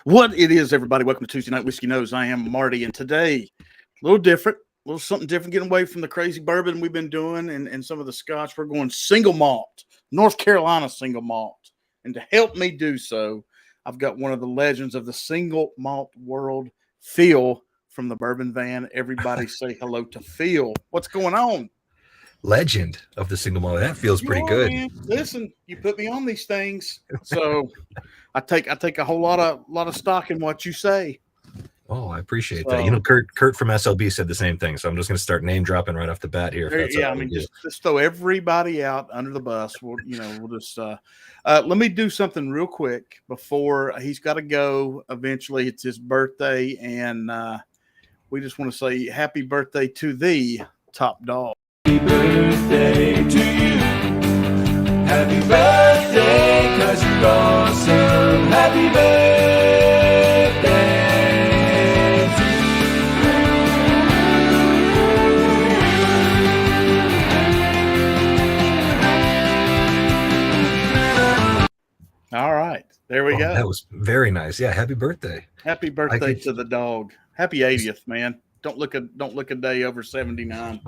What it is, everybody. Welcome to Tuesday Night Whiskey Knows. I am Marty, and today, a little different, a little something different, getting away from the crazy bourbon we've been doing and some of the scotch. We're going single malt, North Carolina single malt. And to help me do so, I've got one of the legends of the single malt world, Phil from the Bourbon Van. Everybody say hello to Phil. What's going on? Legend of the single malt. That feels pretty good. Man. Listen, you put me on these things, so I take a whole lot of stock in what you say. Oh, I appreciate that. You know, Kurt from SLB said the same thing, so I'm just going to start name dropping right off the bat here. Just throw everybody out under the bus. We'll just let me do something real quick before he's got to go. Eventually, it's his birthday, and we just want to say happy birthday to the top dog. Happy birthday to you. Happy birthday, 'cause you're awesome. Happy birthday to you. All right. There we go. That was very nice. Yeah, happy birthday. Happy birthday to the dog. Happy 80th, man. Don't look a day over 79.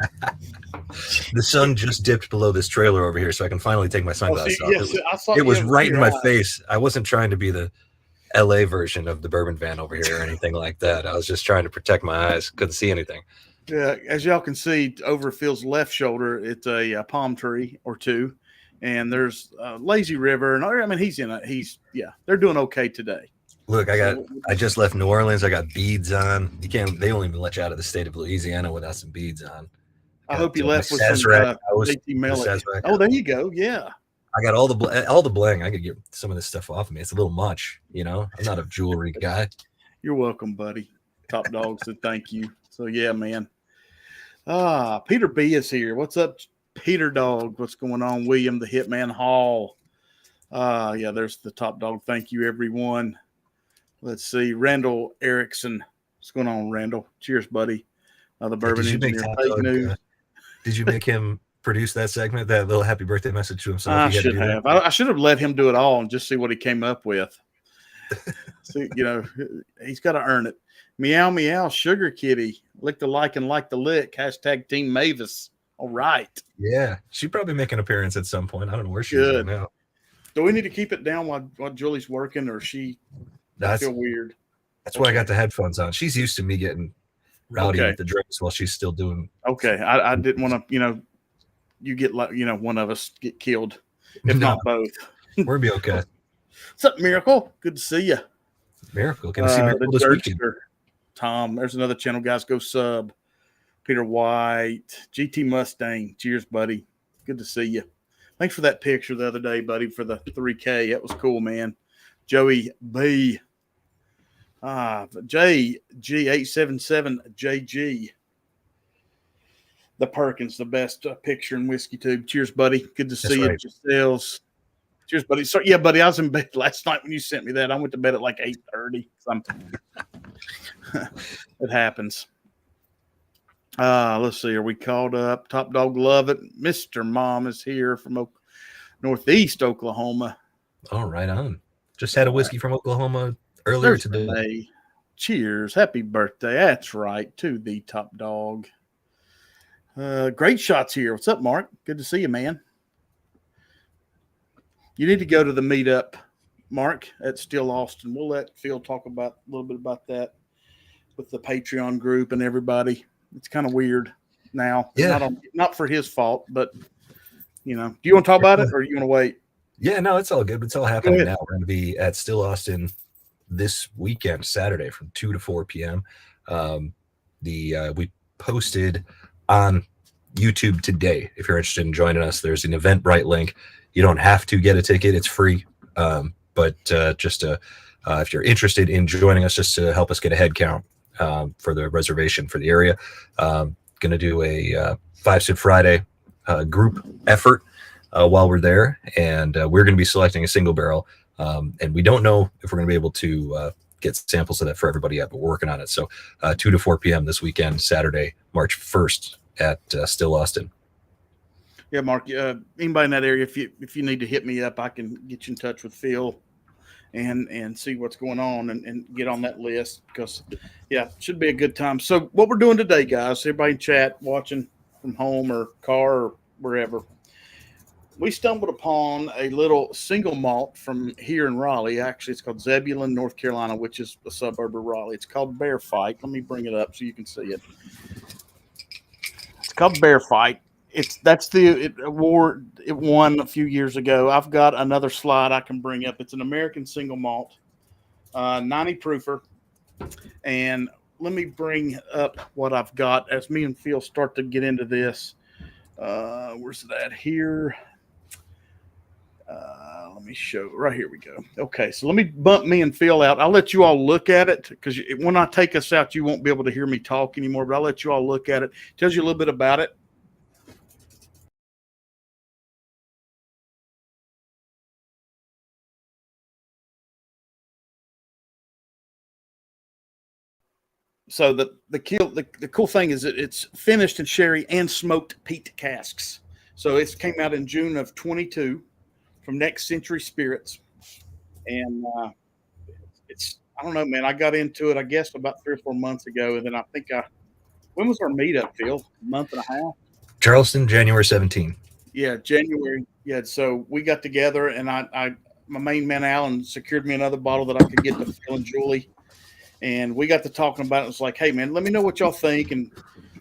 The sun just dipped below this trailer over here, so I can finally take my sunglasses off. Yes, it was right in my face. I wasn't trying to be the LA version of the Bourbon Van over here or anything like that. I was just trying to protect my eyes. Couldn't see anything. Yeah, as y'all can see, over Phil's left shoulder, it's a palm tree or two, and there's a lazy river. And I mean, they're doing okay today. Look, I just left New Orleans. I got beads on. They won't even let you out of the state of Louisiana without some beads on. I hope you left with some JT. Oh, there you go. Yeah. I got all the bling. I could get some of this stuff off of me. It's a little much, you know. I'm not a jewelry guy. You're welcome, buddy. Top dog said thank you. So yeah, man. Peter B is here. What's up, Peter Dog? What's going on? William the Hitman Hall. Yeah, there's the top dog. Thank you, everyone. Let's see. Randall Erickson. What's going on, Randall? Cheers, buddy. The Bourbon Engineer. Fake news. Did you make him produce that segment, that little happy birthday message to himself? I should have. I should have let him do it all and just see what he came up with. See, he's got to earn it. Meow, meow, sugar kitty. Lick the like and like the lick. Hashtag Team Mavis. All right. Yeah. She'd probably make an appearance at some point. I don't know where she's at now. Do we need to keep it down while Julie's working, or she feel weird? That's why I got the headphones on. She's used to me getting rowdy with the drinks while she's still doing. Okay. I didn't want to, you get one of us get killed, if not both. We'll be okay. What's up, Miracle? Good to see you. Miracle. Can I see Miracle this weekend? Tom, there's another channel, guys. Go sub. Peter White, GT Mustang. Cheers, buddy. Good to see you. Thanks for that picture the other day, buddy, for the 3K. That was cool, man. Joey B. JG877JG. The Perkins, the best picture in Whiskey Tube. Cheers, buddy. Good to see you. Giselles. Cheers, buddy. So, yeah, buddy, I was in bed last night when you sent me that. I went to bed at like 8:30 something. It happens. Let's see. Are we caught up? Top Dog love it. Mr. Mom is here from Northeast Oklahoma. All right on. Just had a whiskey from Oklahoma earlier today. Cheers. Happy birthday. That's right. To the top dog. Great shots here. What's up, Mark? Good to see you, man. You need to go to the meetup, Mark, at Still Austin. We'll let Phil talk a little bit about that with the Patreon group and everybody. It's kind of weird now. Yeah. Not for his fault, but, do you want to talk about it or you want to wait? Yeah, no, it's all good. It's all happening now. We're going to be at Still Austin this weekend, Saturday, from 2 to 4 p.m. We posted on YouTube today. If you're interested in joining us, there's an Eventbrite link. You don't have to get a ticket. It's free. But if you're interested in joining us, just to help us get a head count for the reservation for the area, going to do a 5-Sip Friday group effort while we're there. And we're going to be selecting a single barrel. And we don't know if we're going to be able to get samples of that for everybody yet, but we're working on it. So 2 to 4 p.m. this weekend, Saturday, March 1st at Still Austin. Yeah, Mark, anybody in that area, if you need to hit me up, I can get you in touch with Phil and see what's going on and get on that list because, yeah, it should be a good time. So what we're doing today, guys, everybody in chat, watching from home or car or wherever, we stumbled upon a little single malt from here in Raleigh. Actually, it's called Zebulon, North Carolina, which is a suburb of Raleigh. It's called Bear Fight. Let me bring it up so you can see it. It's called Bear Fight. That's the award it won a few years ago. I've got another slide I can bring up. It's an American single malt, 90 proofer. And let me bring up what I've got as me and Phil start to get into this. Where's it at here? Let me show. Right here we go. Okay, so let me bump me and Phil out. I'll let you all look at it because when I take us out, you won't be able to hear me talk anymore. But I'll let you all look at it. Tells you a little bit about it. So the cool thing is that it's finished in sherry and smoked peat casks. So it came out in June of 22 from Next Century Spirits, and I don't know, man. I got into it, I guess, about 3 or 4 months ago, and then when was our meetup, Phil? A month and a half. Charleston, January 17. Yeah, January. Yeah, so we got together, and my main man Alan secured me another bottle that I could get to Phil and Julie. And we got to talking about it. It's like, hey, man, let me know what y'all think. And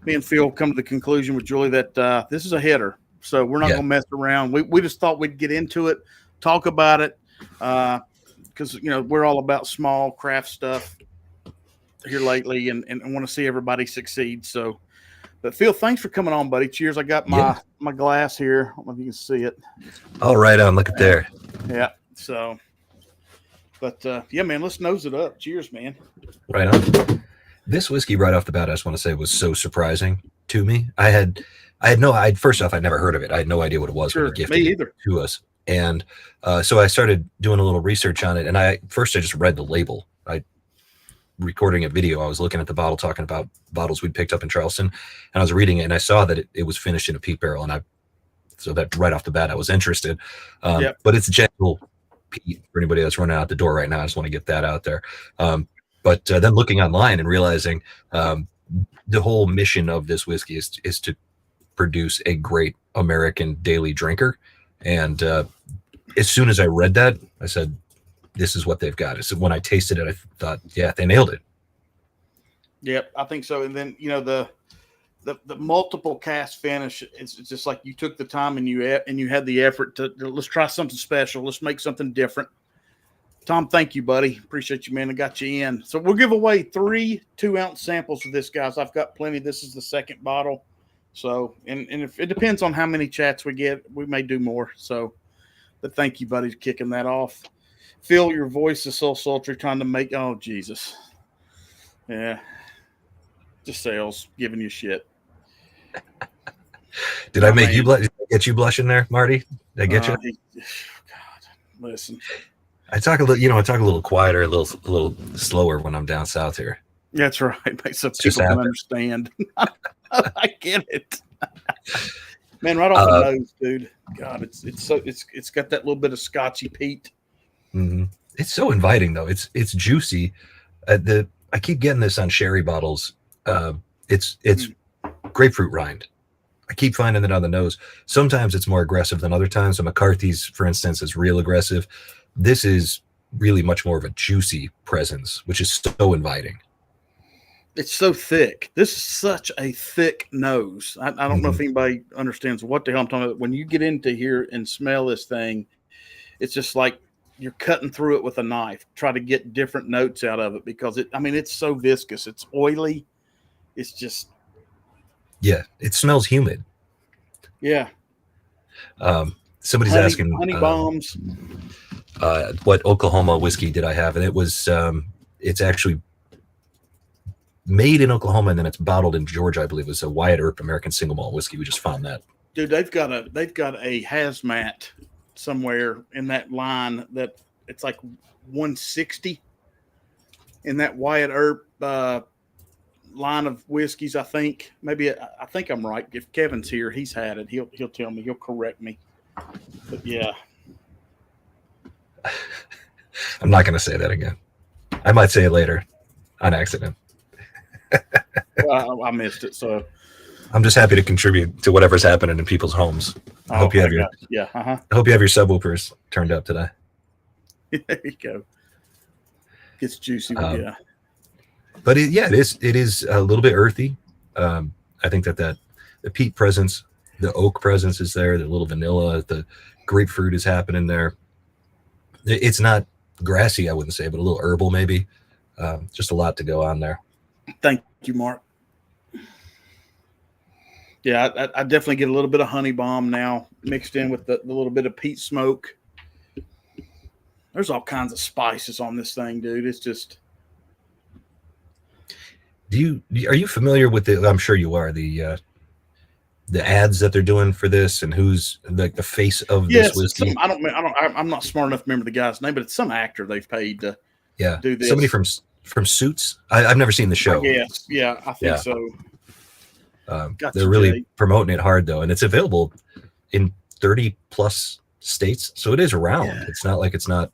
me and Phil come to the conclusion with Julie that this is a hitter. So we're not going to mess around. We just thought we'd get into it, talk about it, because, we're all about small craft stuff here lately and want to see everybody succeed. So, but Phil, thanks for coming on, buddy. Cheers. I got my glass here. I don't know if you can see it. All right on. Look at there. Yeah. So. But, yeah, man, let's nose it up. Cheers, man. Right on. This whiskey right off the bat, I just want to say, was so surprising to me. First off, I'd never heard of it. I had no idea what it was when you gifted it to us. And so I started doing a little research on it. And I just read the label. Recording a video, I was looking at the bottle, talking about bottles we'd picked up in Charleston. And I was reading it, and I saw that it was finished in a peat barrel. So that right off the bat, I was interested. But it's gentle peat for anybody that's running out the door right now. I just want to get that out there. But then looking online and realizing the whole mission of this whiskey is to produce a great American daily drinker. And as soon as I read that, I said, this is what they've got. So when I tasted it, I thought, yeah, they nailed it. Yep, I think so. And then, the multiple cast finish, it's just like you took the time and you had the effort to let's try something special. Let's make something different. Tom, thank you, buddy. Appreciate you, man. I got you in. So we'll give away 3 2-ounce samples of this, guys. I've got plenty. This is the second bottle. So, and if it depends on how many chats we get, we may do more. So, but thank you, buddy, for kicking that off. Phil, your voice is so sultry trying to make, oh, Jesus. Yeah. Just sales giving you shit. Did I make you blush? Did I get you blushing there, Marty? Did I get you? God, listen. I talk a little quieter, a little slower when I'm down south here. That's right. So people can understand. I get it. Man, right off the nose, dude. God, it's got that little bit of scotchy peat. Mm-hmm. It's so inviting though. It's juicy. I keep getting this on sherry bottles. It's grapefruit rind. I keep finding it on the nose. Sometimes it's more aggressive than other times. So McCarthy's, for instance, is real aggressive. This is really much more of a juicy presence, which is so inviting. It's so thick. This is such a thick nose. I don't know if anybody understands what the hell I'm talking about. When you get into here and smell this thing, it's just like you're cutting through it with a knife. Try to get different notes out of it because it's so viscous. It's oily. It's just. Yeah, it smells humid. Yeah. Somebody's asking honey bombs. What Oklahoma whiskey did I have? And it was it's actually made in Oklahoma and then it's bottled in Georgia, I believe. It was a Wyatt Earp American single malt whiskey. We just found that. Dude, they've got a hazmat somewhere in that line that it's like 160 in that Wyatt Earp line of whiskeys. I think I'm right. If Kevin's here, he's had it. He'll tell me. He'll correct me. But yeah. I'm not going to say that again. I might say it later on accident. Well, I missed it. So I'm just happy to contribute to whatever's happening in people's homes. I hope you have your I hope you have your subwoofers turned up today. There you go. Gets juicy, but yeah. But it is a little bit earthy. I think that the peat presence, the oak presence is there. The little vanilla, the grapefruit is happening there. It's not grassy, I wouldn't say, but a little herbal maybe. Just a lot to go on there. Thank you, Mark. Yeah, I definitely get a little bit of honey bomb now mixed in with the little bit of peat smoke. There's all kinds of spices on this thing, dude. It's just. Are you familiar with I'm sure you are, the ads that they're doing for this and who's like the face of this whiskey? I'm not smart enough to remember the guy's name, but it's some actor they've paid to do this. Somebody from Suits. I've never seen the show. Yes, yeah, I think so. They're really promoting it hard though, and it's available in 30 plus states, so it is around. Yeah. It's not like it's not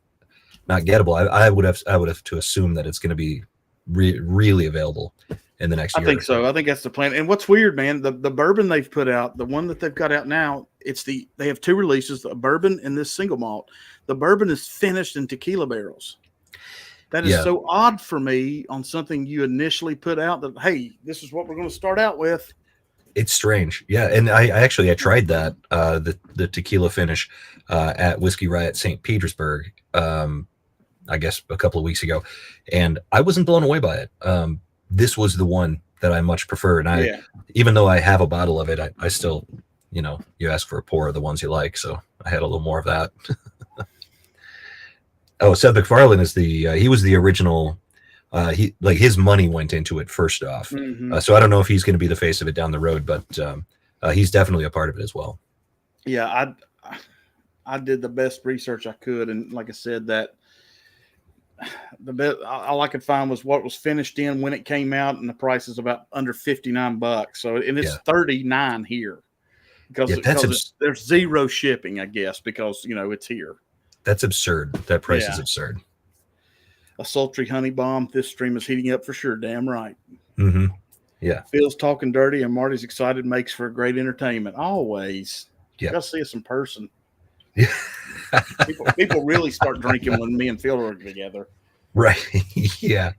gettable. I would have to assume that it's going to be really available in the next year. I think so. I think that's the plan. And what's weird, man, the bourbon they've put out, the one that they've got out now, they have two releases, a bourbon and this single malt. The bourbon is finished in tequila barrels. That is so odd for me on something you initially put out that, hey, this is what we're going to start out with. It's strange. Yeah. And I tried that, the tequila finish at Whiskey Riot St. Petersburg, I guess a couple of weeks ago. And I wasn't blown away by it. This was the one that I much prefer. And even though I have a bottle of it, I still, you ask for a pour of the ones you like. So I had a little more of that. Oh, Seth MacFarlane is he was the original, his money went into it first off. Mm-hmm. So I don't know if he's going to be the face of it down the road, but he's definitely a part of it as well. Yeah. I did the best research I could. And like I said, that the best all I could find was what was finished in when it came out, and the price is about under $59. So, and it's $39 here because there's zero shipping, I guess, because it's here. That's absurd. That price is absurd. A sultry honey bomb. This stream is heating up for sure. Damn right. Mm-hmm. Yeah. Phil's talking dirty and Marty's excited. Makes for great entertainment. Always. Yeah. Gotta see us in person. Yeah. people really start drinking when me and Phil are together. Right. Yeah.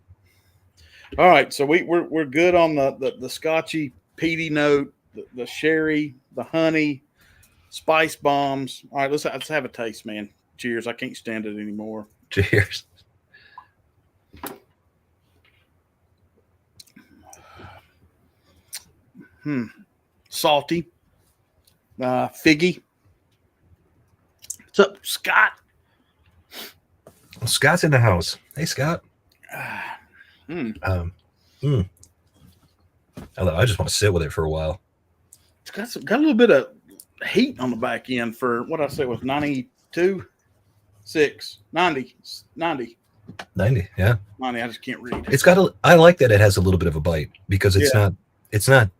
All right. So we're good on the scotchy peaty note, the sherry, the honey, spice bombs. All right. Let's have a taste, man. Cheers. I can't stand it anymore. Cheers. Salty. Figgy. What's up, Scott? Well, Scott's in the house. Hey, Scott. I just want to sit with it for a while. It's got a little bit of heat on the back end for what I said was 92, 6, 90, 90. 90, yeah. 90, I just can't read. I like that it has a little bit of a bite because it's not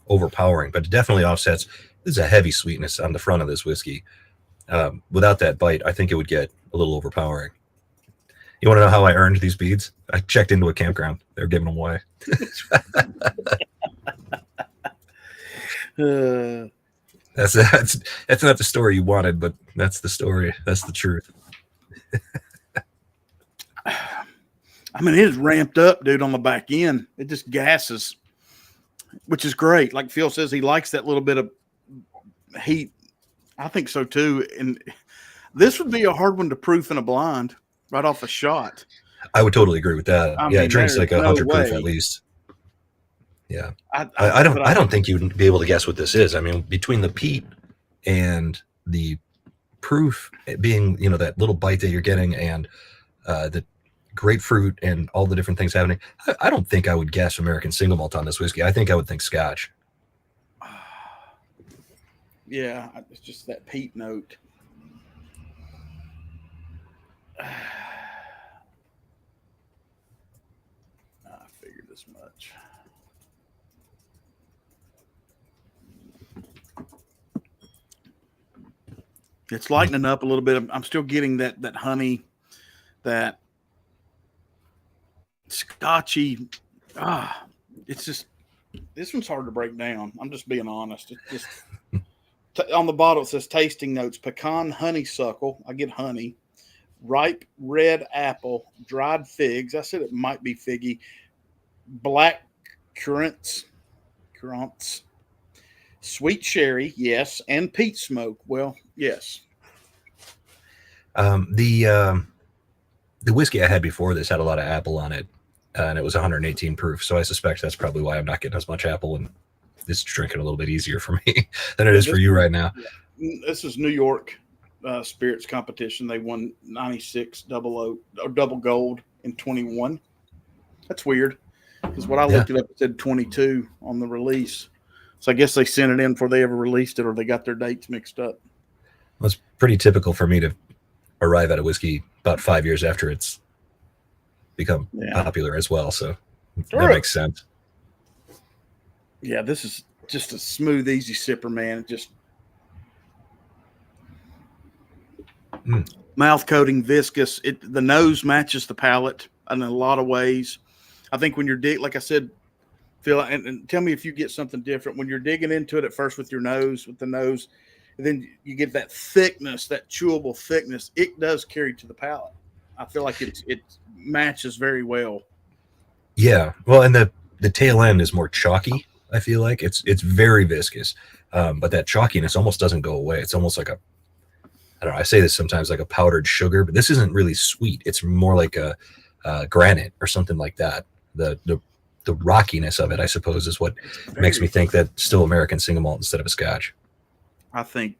overpowering, but it definitely offsets. There's a heavy sweetness on the front of this whiskey. Without that bite, I think it would get a little overpowering. You want to know how I earned these beads? I checked into a campground. They were giving them away. That's not the story you wanted, but that's the story. That's the truth. I mean, it is ramped up, dude, on the back end. It just gasses, which is great. Like Phil says, he likes that little bit of heat. I think so too. And this would be a hard one to proof in a blind right off a shot. I would totally agree with that. It drinks like 100 proof at least. Yeah. I don't think you'd be able to guess what this is. I mean, between the peat and the proof being, that little bite that you're getting and the grapefruit and all the different things happening, I don't think I would guess American single malt on this whiskey. I think I would think Scotch. Yeah, it's just that peat note. I figured as much. It's lightening up a little bit. I'm still getting that honey, that scotchy. It's just, this one's hard to break down. I'm just being honest. It's just on the bottle it says tasting notes: pecan, honeysuckle. I get honey, ripe red apple, dried figs. I said it might be figgy. Black currants, sweet sherry, yes, and peat smoke. Well, yes. The whiskey I had before this had a lot of apple on it, and it was 118 proof. So I suspect that's probably why I'm not getting as much apple, and it's drinking a little bit easier for me than it is for you right now. This is New York spirits competition. They won 96 double gold in 21. That's weird, because what I looked it up, it said 22 on the release. So I guess they sent it in before they ever released it, or they got their dates mixed up. Well, it's pretty typical for me to arrive at a whiskey about 5 years after it's become popular as well. So that makes sense. Yeah, this is just a smooth, easy sipper, man. It just mouth coating, viscous. The nose matches the palate in a lot of ways. I think when you're like I said, Phil, and tell me if you get something different when you're digging into it at first with the nose, and then you get that thickness, that chewable thickness. It does carry to the palate. I feel like it matches very well. Yeah, well, and the tail end is more chalky. I feel like it's very viscous, but that chalkiness almost doesn't go away. It's almost like I don't know. I say this sometimes like a powdered sugar, but this isn't really sweet. It's more like a granite or something like that. The rockiness of it, I suppose, is what makes me think that still American single malt instead of a Scotch. I think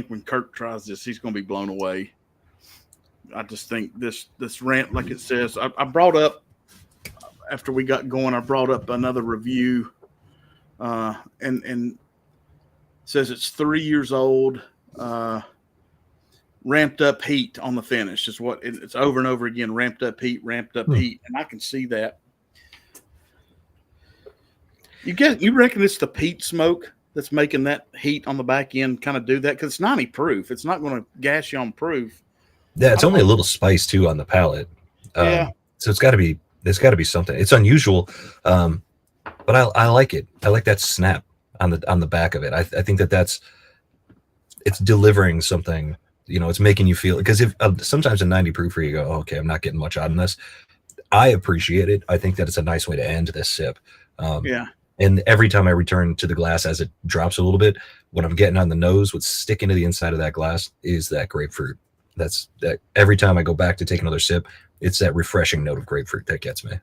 when Kirk tries this, he's going to be blown away. I just think this rant, like it says, I brought up after we got going. I brought up another review, and says it's 3 years old. Ramped up heat on the finish is what it's over and over again. Ramped up heat, and I can see that. You reckon it's the peat smoke that's making that heat on the back end kind of do that? Because it's 90 proof. It's not going to gas you on proof. Yeah, it's only a little spice too on the palate. So there's got to be something. It's unusual, but I like it. I like that snap on the back of it. I think it's delivering something. You know, it's making you feel, because if sometimes a 90 proof where you go, okay, I'm not getting much out of this. I appreciate it. I think that it's a nice way to end this sip. And every time I return to the glass as it drops a little bit, what I'm getting on the nose, what's sticking to the inside of that glass is that grapefruit. That's that every time I go back to take another sip, it's that refreshing note of grapefruit that gets me.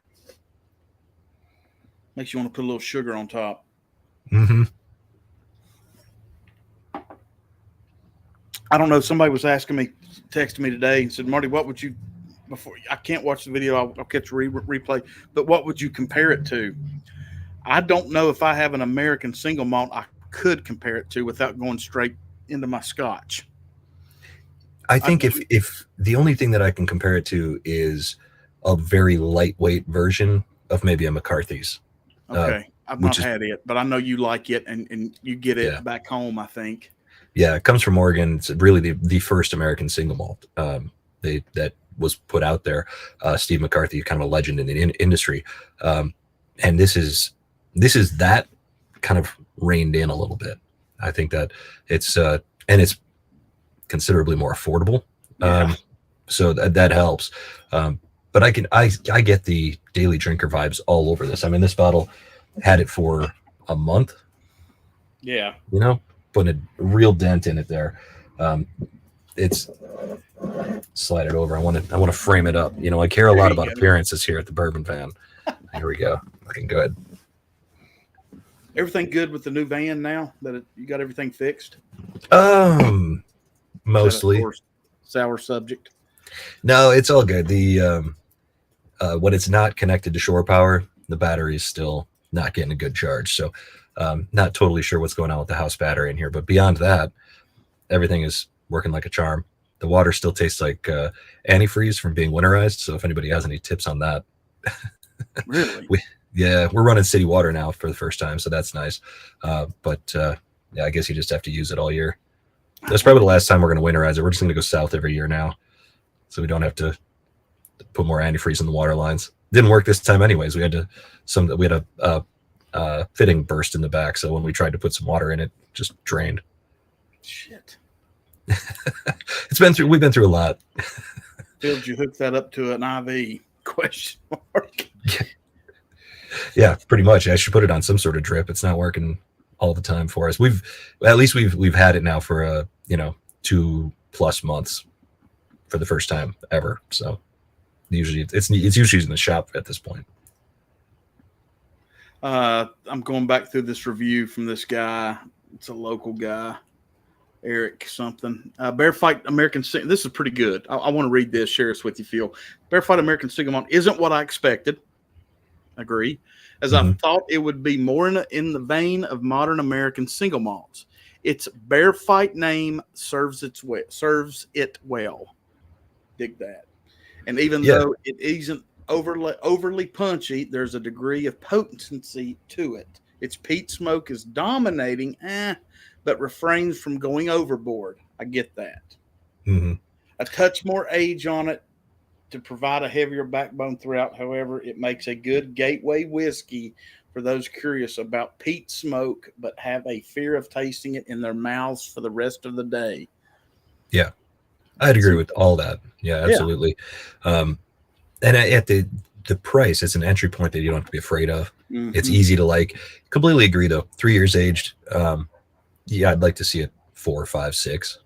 Makes you want to put a little sugar on top. Mm-hmm. I don't know. Somebody was texting me today and said, Marty, what would you, before I can't watch the video, I'll catch a replay, but what would you compare it to? I don't know if I have an American single malt I could compare it to without going straight into my Scotch. I think if the only thing that I can compare it to is a very lightweight version of maybe a McCarthy's. Okay. I've not had it, but I know you like it and you get it back home, I think. Yeah, it comes from Oregon. It's really the first American single malt that was put out there. Steve McCarthy, kind of a legend in the industry. And this is that kind of reined in a little bit. I think that it's and it's considerably more affordable. So that helps. But I get the daily drinker vibes all over this. I mean, this bottle had it for a month. Yeah. You know, putting a real dent in it there. It's slide it over. I want to frame it up. You know, I care a lot about appearances here at the Bourbon Van. Here we go. Looking good. Everything good with the new van now that you got everything fixed? Mostly. Sour subject. No, it's all good. The when it's not connected to shore power, the battery is still not getting a good charge. So not totally sure what's going on with the house battery in here, but beyond that, everything is working like a charm. The water still tastes like antifreeze from being winterized. So if anybody has any tips on that, really, we're running city water now for the first time, so that's nice. But I guess you just have to use it all year. That's probably the last time we're going to winterize it. We're just going to go south every year now, so we don't have to put more antifreeze in the water lines. Didn't work this time anyways. We had a fitting burst in the back, so when we tried to put some water in it, just drained. Shit. We've been through a lot. Did you hook that up to an IV? Question mark. Yeah, pretty much. I should put it on some sort of drip. It's not working all the time for us. We've had it now for 2+ months for the first time ever. So usually it's usually in the shop at this point. I'm going back through this review from this guy. It's a local guy, Eric something. Bear Fight American. This is pretty good. I want to read this. Share this with you, Phil. Bear Fight American Single Malt isn't what I expected. Agree. As I thought it would be more in the vein of modern American single malts. Its Bear Fight name serves it well. Dig that. And even though it isn't overly punchy, there's a degree of potency to it. Its peat smoke is dominating, but refrains from going overboard. I get that. Mm-hmm. A touch more age on it to provide a heavier backbone throughout. However, it makes a good gateway whiskey for those curious about peat smoke, but have a fear of tasting it in their mouths for the rest of the day. Yeah, I'd agree with all that. Yeah, absolutely. And at the price, it's an entry point that you don't have to be afraid of. Mm-hmm. It's easy to like. Completely agree, though. 3 years aged. I'd like to see it 4, 5, 6.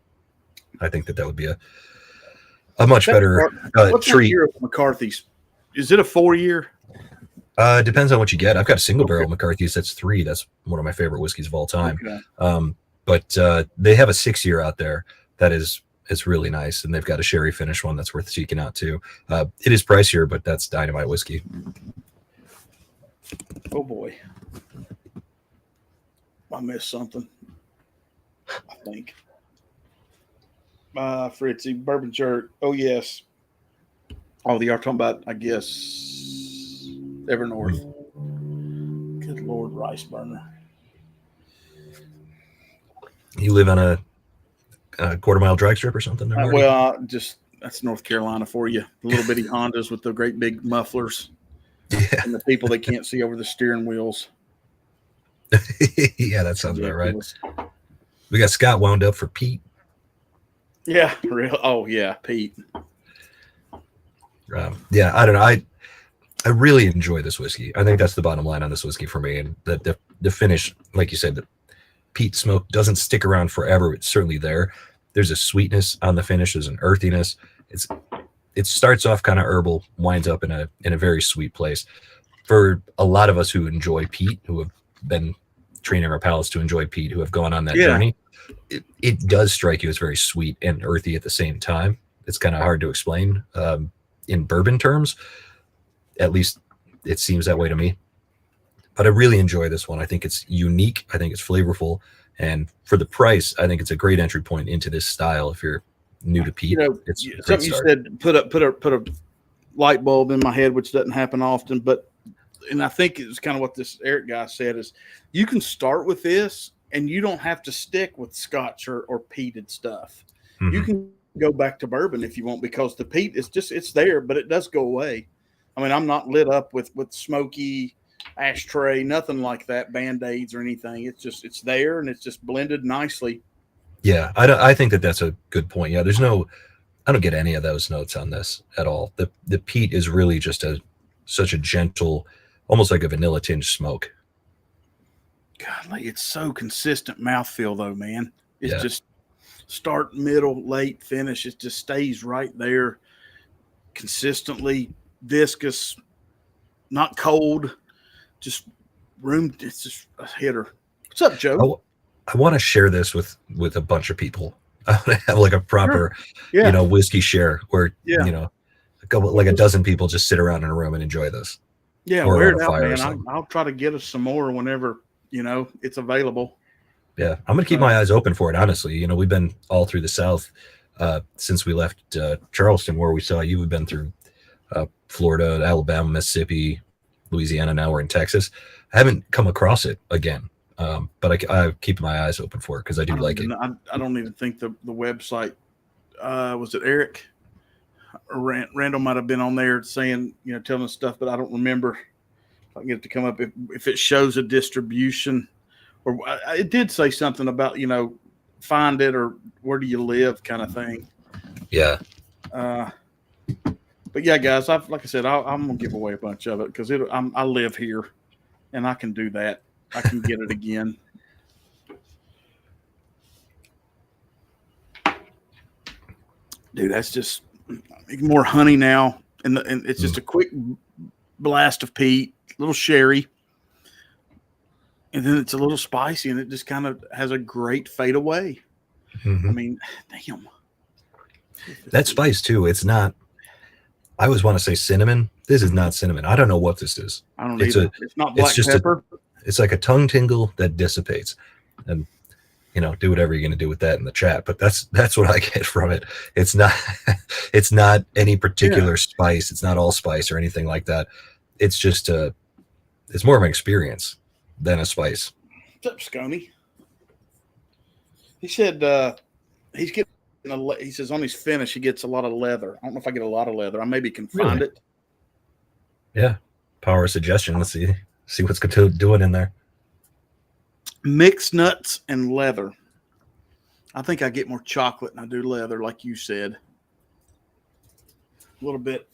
I think that would be a much better treat. Year of McCarthy's? Is it a 4-year? Depends on what you get. I've got a single barrel McCarthy's. That's 3. That's one of my favorite whiskeys of all time. Okay. But they have a 6-year out there that it's really nice, and they've got a sherry finish one that's worth seeking out too. It is pricier, but that's dynamite whiskey. Oh boy, I missed something. I think. Fritzy, bourbon jerk. Oh yes. Oh, they are talking about, I guess, Evernorth. Good Lord, rice burner. You live on a quarter-mile drag strip or something? That's North Carolina for you. The little bitty Hondas with the great big mufflers. Yeah. And the people that can't see over the steering wheels. Yeah, that sounds about right. We got Scott wound up for Pete. Yeah, real. Oh yeah, Pete. Yeah, I don't know. I really enjoy this whiskey. I think that's the bottom line on this whiskey for me. And the finish, like you said, the peat smoke doesn't stick around forever. It's certainly there. There's a sweetness on the finish. There's an earthiness. It starts off kind of herbal, winds up in a very sweet place. For a lot of us who enjoy peat, who have been training our palates to enjoy peat, who have gone on that journey, it does strike you as very sweet and earthy at the same time. It's kind of hard to explain in bourbon terms. At least it seems that way to me. But I really enjoy this one. I think it's unique. I think it's flavorful. And for the price, I think it's a great entry point into this style. If you're new to peat, it's something you said, put a light bulb in my head, which doesn't happen often. And I think it's kind of what this Eric guy said is you can start with this and you don't have to stick with Scotch or peated stuff. Mm-hmm. You can go back to bourbon if you want, because the peat is it's there, but it does go away. I mean, I'm not lit up with smoky ashtray, nothing like that, Band-Aids or anything. It's there and it's just blended nicely. Yeah, I think that's a good point. Yeah, I don't get any of those notes on this at all. The peat is really just such a gentle, almost like a vanilla tinge smoke. God, like it's so consistent mouthfeel though, man. It's just start, middle, late, finish. It just stays right there consistently, viscous, not cold, just room. It's just a hitter. What's up, Joe? I want to share this with a bunch of people. I want to have like a proper, whiskey share where, a dozen people just sit around in a room and enjoy this. Yeah, wear it out, man. I'll try to get us some more whenever, it's available. Yeah, I'm going to keep my eyes open for it, honestly. We've been all through the South since we left Charleston, where we saw you. We've been through Florida, Alabama, Mississippi, Louisiana. Now we're in Texas. I haven't come across it again, but I keep my eyes open for it because I do like it. I don't even think the website, was it Eric Randall might have been on there saying, telling us stuff, but I don't remember. If I can get it to come up, if it shows a distribution, or it did say something about, find it or where do you live kind of thing. Yeah. But yeah, guys, like I said, I'm gonna give away a bunch of it because I live here, and I can do that. I can get it again. Dude, that's just more honey now, and it's just a quick blast of peat, little sherry, and then it's a little spicy, and it just kind of has a great fade away. Mm-hmm. I mean, damn. That spice too. It's not. I always want to say cinnamon. This is not cinnamon. I don't know what this is. I don't either. It's not black pepper. It's like a tongue tingle that dissipates, and do whatever you're going to do with that in the chat. But that's what I get from it. It's not. It's not any particular spice. It's not allspice or anything like that. It's just it's more of an experience than a spice. What's up, Scony? He said he's getting. He says on his finish he gets a lot of leather. I don't know if I get a lot of leather. I maybe can find it. Yeah, power of suggestion. Let's see what's doing in there. Mixed nuts and leather. I think I get more chocolate than I do leather, like you said. A little bit.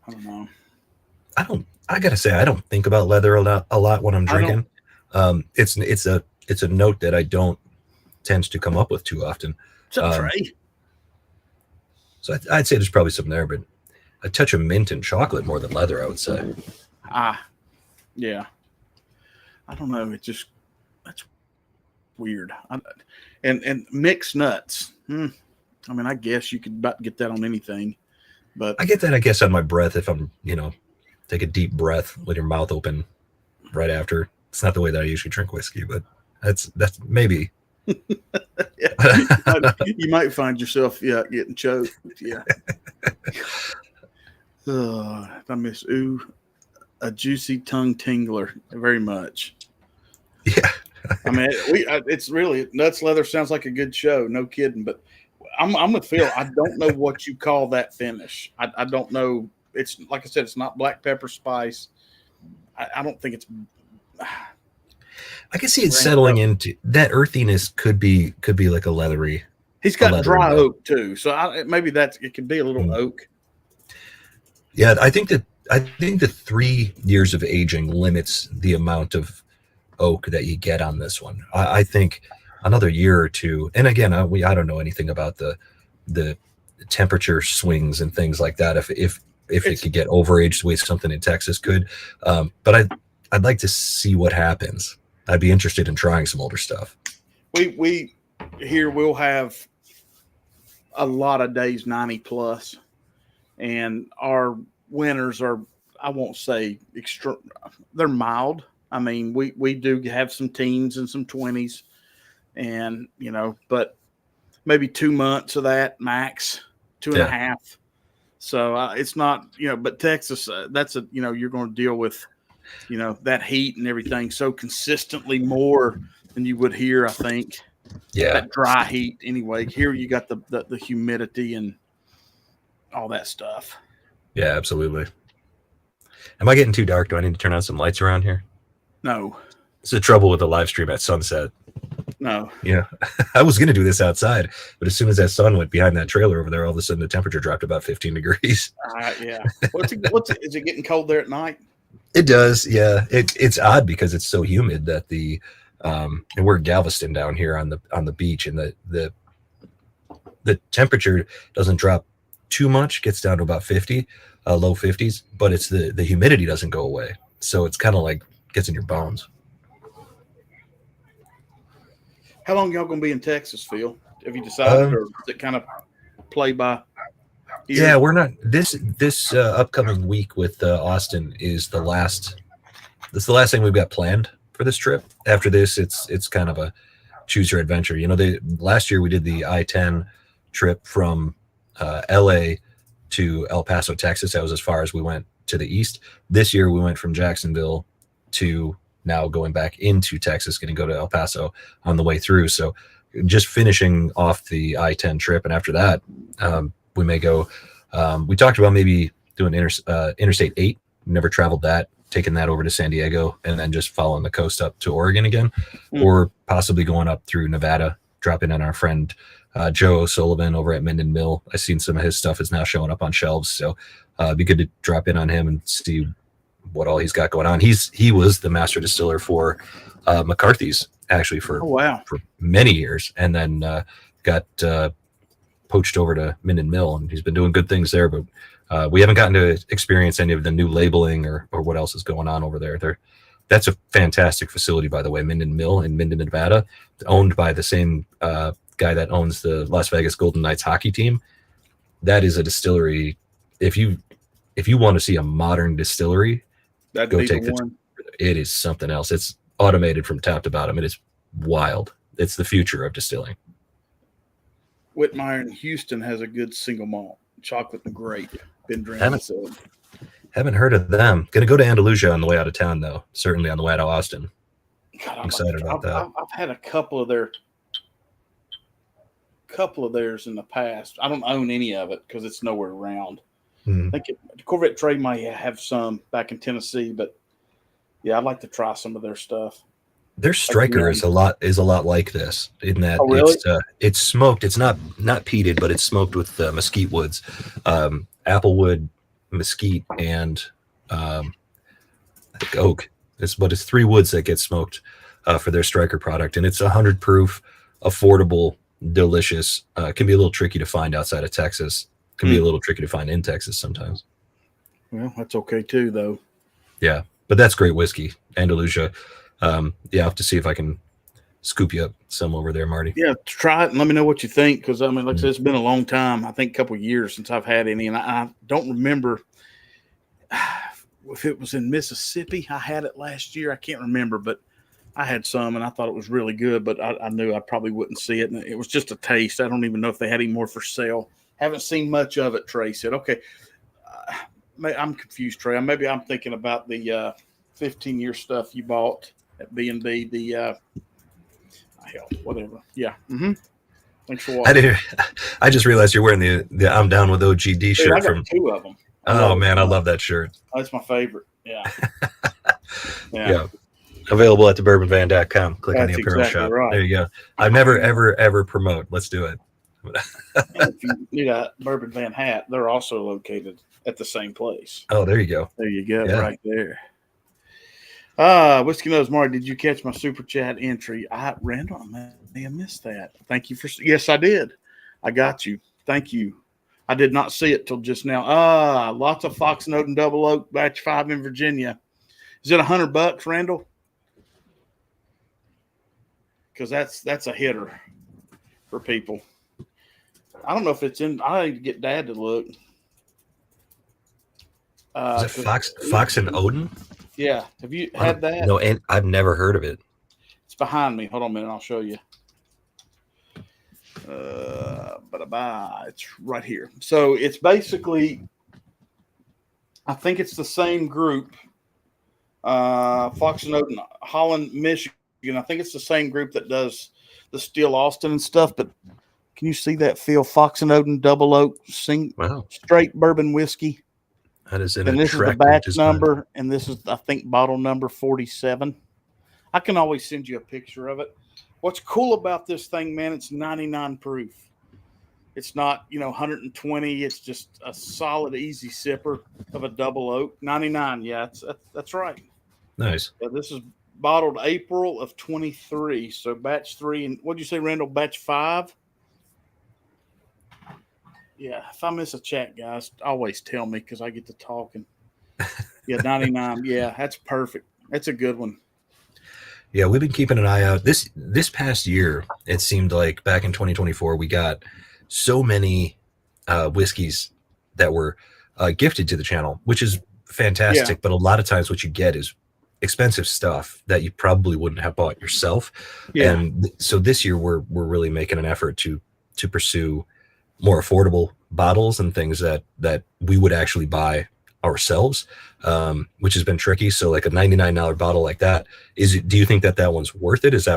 I don't know. I gotta say I don't think about leather a lot when I'm drinking. It's a note that I don't tends to come up with too often. Trey? So I'd say there's probably some there, but a touch of mint and chocolate more than leather, I would say. Yeah. I don't know. That's weird. And mixed nuts. I mean, I guess you could about get that on anything, but I get that, I guess, on my breath if I'm, take a deep breath with your mouth open right after. It's not the way that I usually drink whiskey, but that's maybe. You might find yourself getting choked. Yeah. I miss a juicy tongue tingler very much. Yeah. I mean, it's really Nuts Leather sounds like a good show, no kidding. But I'm with Phil. I don't know what you call that finish. I don't know. It's like I said, it's not black pepper spice. I don't think it's. I can see it settling into that earthiness. Could be like a leathery. He's got dry oak too, so maybe it could be a little oak. Yeah, I think the 3 years of aging limits the amount of oak that you get on this one. I think another year or two, and again, I don't know anything about the temperature swings and things like that. If it could get overaged the way something in Texas could, but I'd like to see what happens. I'd be interested in trying some older stuff. We here we'll have a lot of days 90 plus, and our winters are, I won't say extreme, they're mild. I mean, we do have some teens and some 20s, and but maybe 2 months of that max, 2.5. So it's not, but Texas, that's you're going to deal with, that heat and everything so consistently more than you would here, I think. Yeah. That dry heat anyway. Here you got the humidity and all that stuff. Yeah, absolutely. Am I getting too dark? Do I need to turn on some lights around here? No. It's the trouble with the live stream at sunset. No. Yeah. I was going to do this outside, but as soon as that sun went behind that trailer over there, all of a sudden the temperature dropped about 15 degrees. Yeah. Is it getting cold there at night? It does. Yeah. It's odd because it's so humid that and we're in Galveston down here on the beach, and the temperature doesn't drop too much, gets down to about 50, low 50s, but it's the humidity doesn't go away. So it's kind of like gets in your bones. How long y'all gonna be in Texas, Phil? Have you decided, or is it kind of play by ear? Yeah, we're not. This upcoming week with Austin is the last. This is the last thing we've got planned for this trip. After this, it's kind of a choose your adventure. Last year we did the I-10 trip from LA to El Paso, Texas. That was as far as we went to the east. This year we went from Jacksonville to now going back into Texas, going to go to El Paso on the way through. So just finishing off the I-10 trip. And after that, we may go. We talked about maybe doing Interstate 8. Never traveled that, taking that over to San Diego, and then just following the coast up to Oregon again, or possibly going up through Nevada, dropping in our friend Joe O'Sullivan over at Minden Mill. I've seen some of his stuff is now showing up on shelves, so it'd be good to drop in on him and see what all he's got going on. He was the master distiller for McCarthy's actually for many years, and then got poached over to Minden Mill, and he's been doing good things there, but we haven't gotten to experience any of the new labeling or what else is going on over there. That's a fantastic facility, by the way, Minden Mill in Minden, Nevada, owned by the same guy that owns the Las Vegas Golden Knights hockey team. That is a distillery. If you want to see a modern distillery, go take the one. It is something else. It's automated from top to bottom. It is wild. It's the future of distilling. Whitmire in Houston has a good single malt, chocolate and grape. Been drinking. Haven't heard of them. Gonna go to Andalusia on the way out of town, though. Certainly on the way to Austin. God, I'm excited about that. I've had a couple of theirs in the past. I don't own any of it because it's nowhere around. I think Corvette Trade might have some back in Tennessee, but yeah, I'd like to try some of their stuff. Their Striker is a lot like this in that it's smoked. It's not peated, but it's smoked with mesquite woods, applewood, mesquite, and I think oak. But it's 3 woods that get smoked for their Striker product, and it's 100 proof, affordable, delicious. Can be a little tricky to find outside of Texas. Can be a little tricky to find in Texas sometimes. Well, that's okay too, though. Yeah, but that's great whiskey, Andalusia. I'll have to see if I can scoop you up some over there, Marty. Yeah, try it and let me know what you think, because, I mean, like I said, it's been a long time. I think a couple of years since I've had any, and I don't remember if it was in Mississippi. I had it last year. I can't remember, but I had some, and I thought it was really good, but I knew I probably wouldn't see it, and it was just a taste. I don't even know if they had any more for sale. Haven't seen much of it, Trey said. Okay, I'm confused, Trey. Maybe I'm thinking about the 15-year stuff you bought at B&B, the whatever. Yeah. Thanks for watching. I just realized you're wearing the I'm Down with OGD shirt. I got 2 of them. Oh man, I love that shirt. That's my favorite. Yeah. Yeah. Available at thebourbonvan.com. Click on the apparel shop. Right. There you go. I've never ever promote. Let's do it. If you need a Bourbon Van hat, they're also located at the same place. Oh, there you go. There you go, right there. Whiskey Nose Marty, did you catch my super chat entry? Randall, I may have missed that. Thank you for. Yes, I did. I got you. Thank you. I did not see it till just now. Lots of Fox and Odin Double Oak Batch 5 in Virginia. Is it $100, Randall? Because that's a hitter for people. I don't know if it's in. I need to get Dad to look. Is it Fox and Odin? Yeah. Have you had that? No, and I've never heard of it. It's behind me. Hold on a minute. I'll show you. It's right here. So it's basically, I think it's the same group. Fox and Odin, Holland, Michigan. I think it's the same group that does the Steel Austin and stuff. But can you see that, Phil? Fox and Odin Double Oak straight bourbon whiskey. That is and this is the batch number, and this is, I think, bottle number 47. I can always send you a picture of it. What's cool about this thing, man, it's 99 proof. It's not, 120. It's just a solid, easy sipper of a double oak. 99, yeah, that's right. Nice. This is bottled April of 23, so batch 3. And what did you say, Randall, batch 5? Yeah, if I miss a chat, guys, always tell me because I get to talking. Yeah, 99. Yeah, that's perfect. That's a good one. Yeah, we've been keeping an eye out. This past year, it seemed like back in 2024, we got so many whiskeys that were gifted to the channel, which is fantastic. Yeah. But a lot of times what you get is expensive stuff that you probably wouldn't have bought yourself. Yeah. And so this year, we're really making an effort to pursue more affordable bottles and things that we would actually buy ourselves, which has been tricky. So like a $99 bottle like that, do you think that one's worth it? Is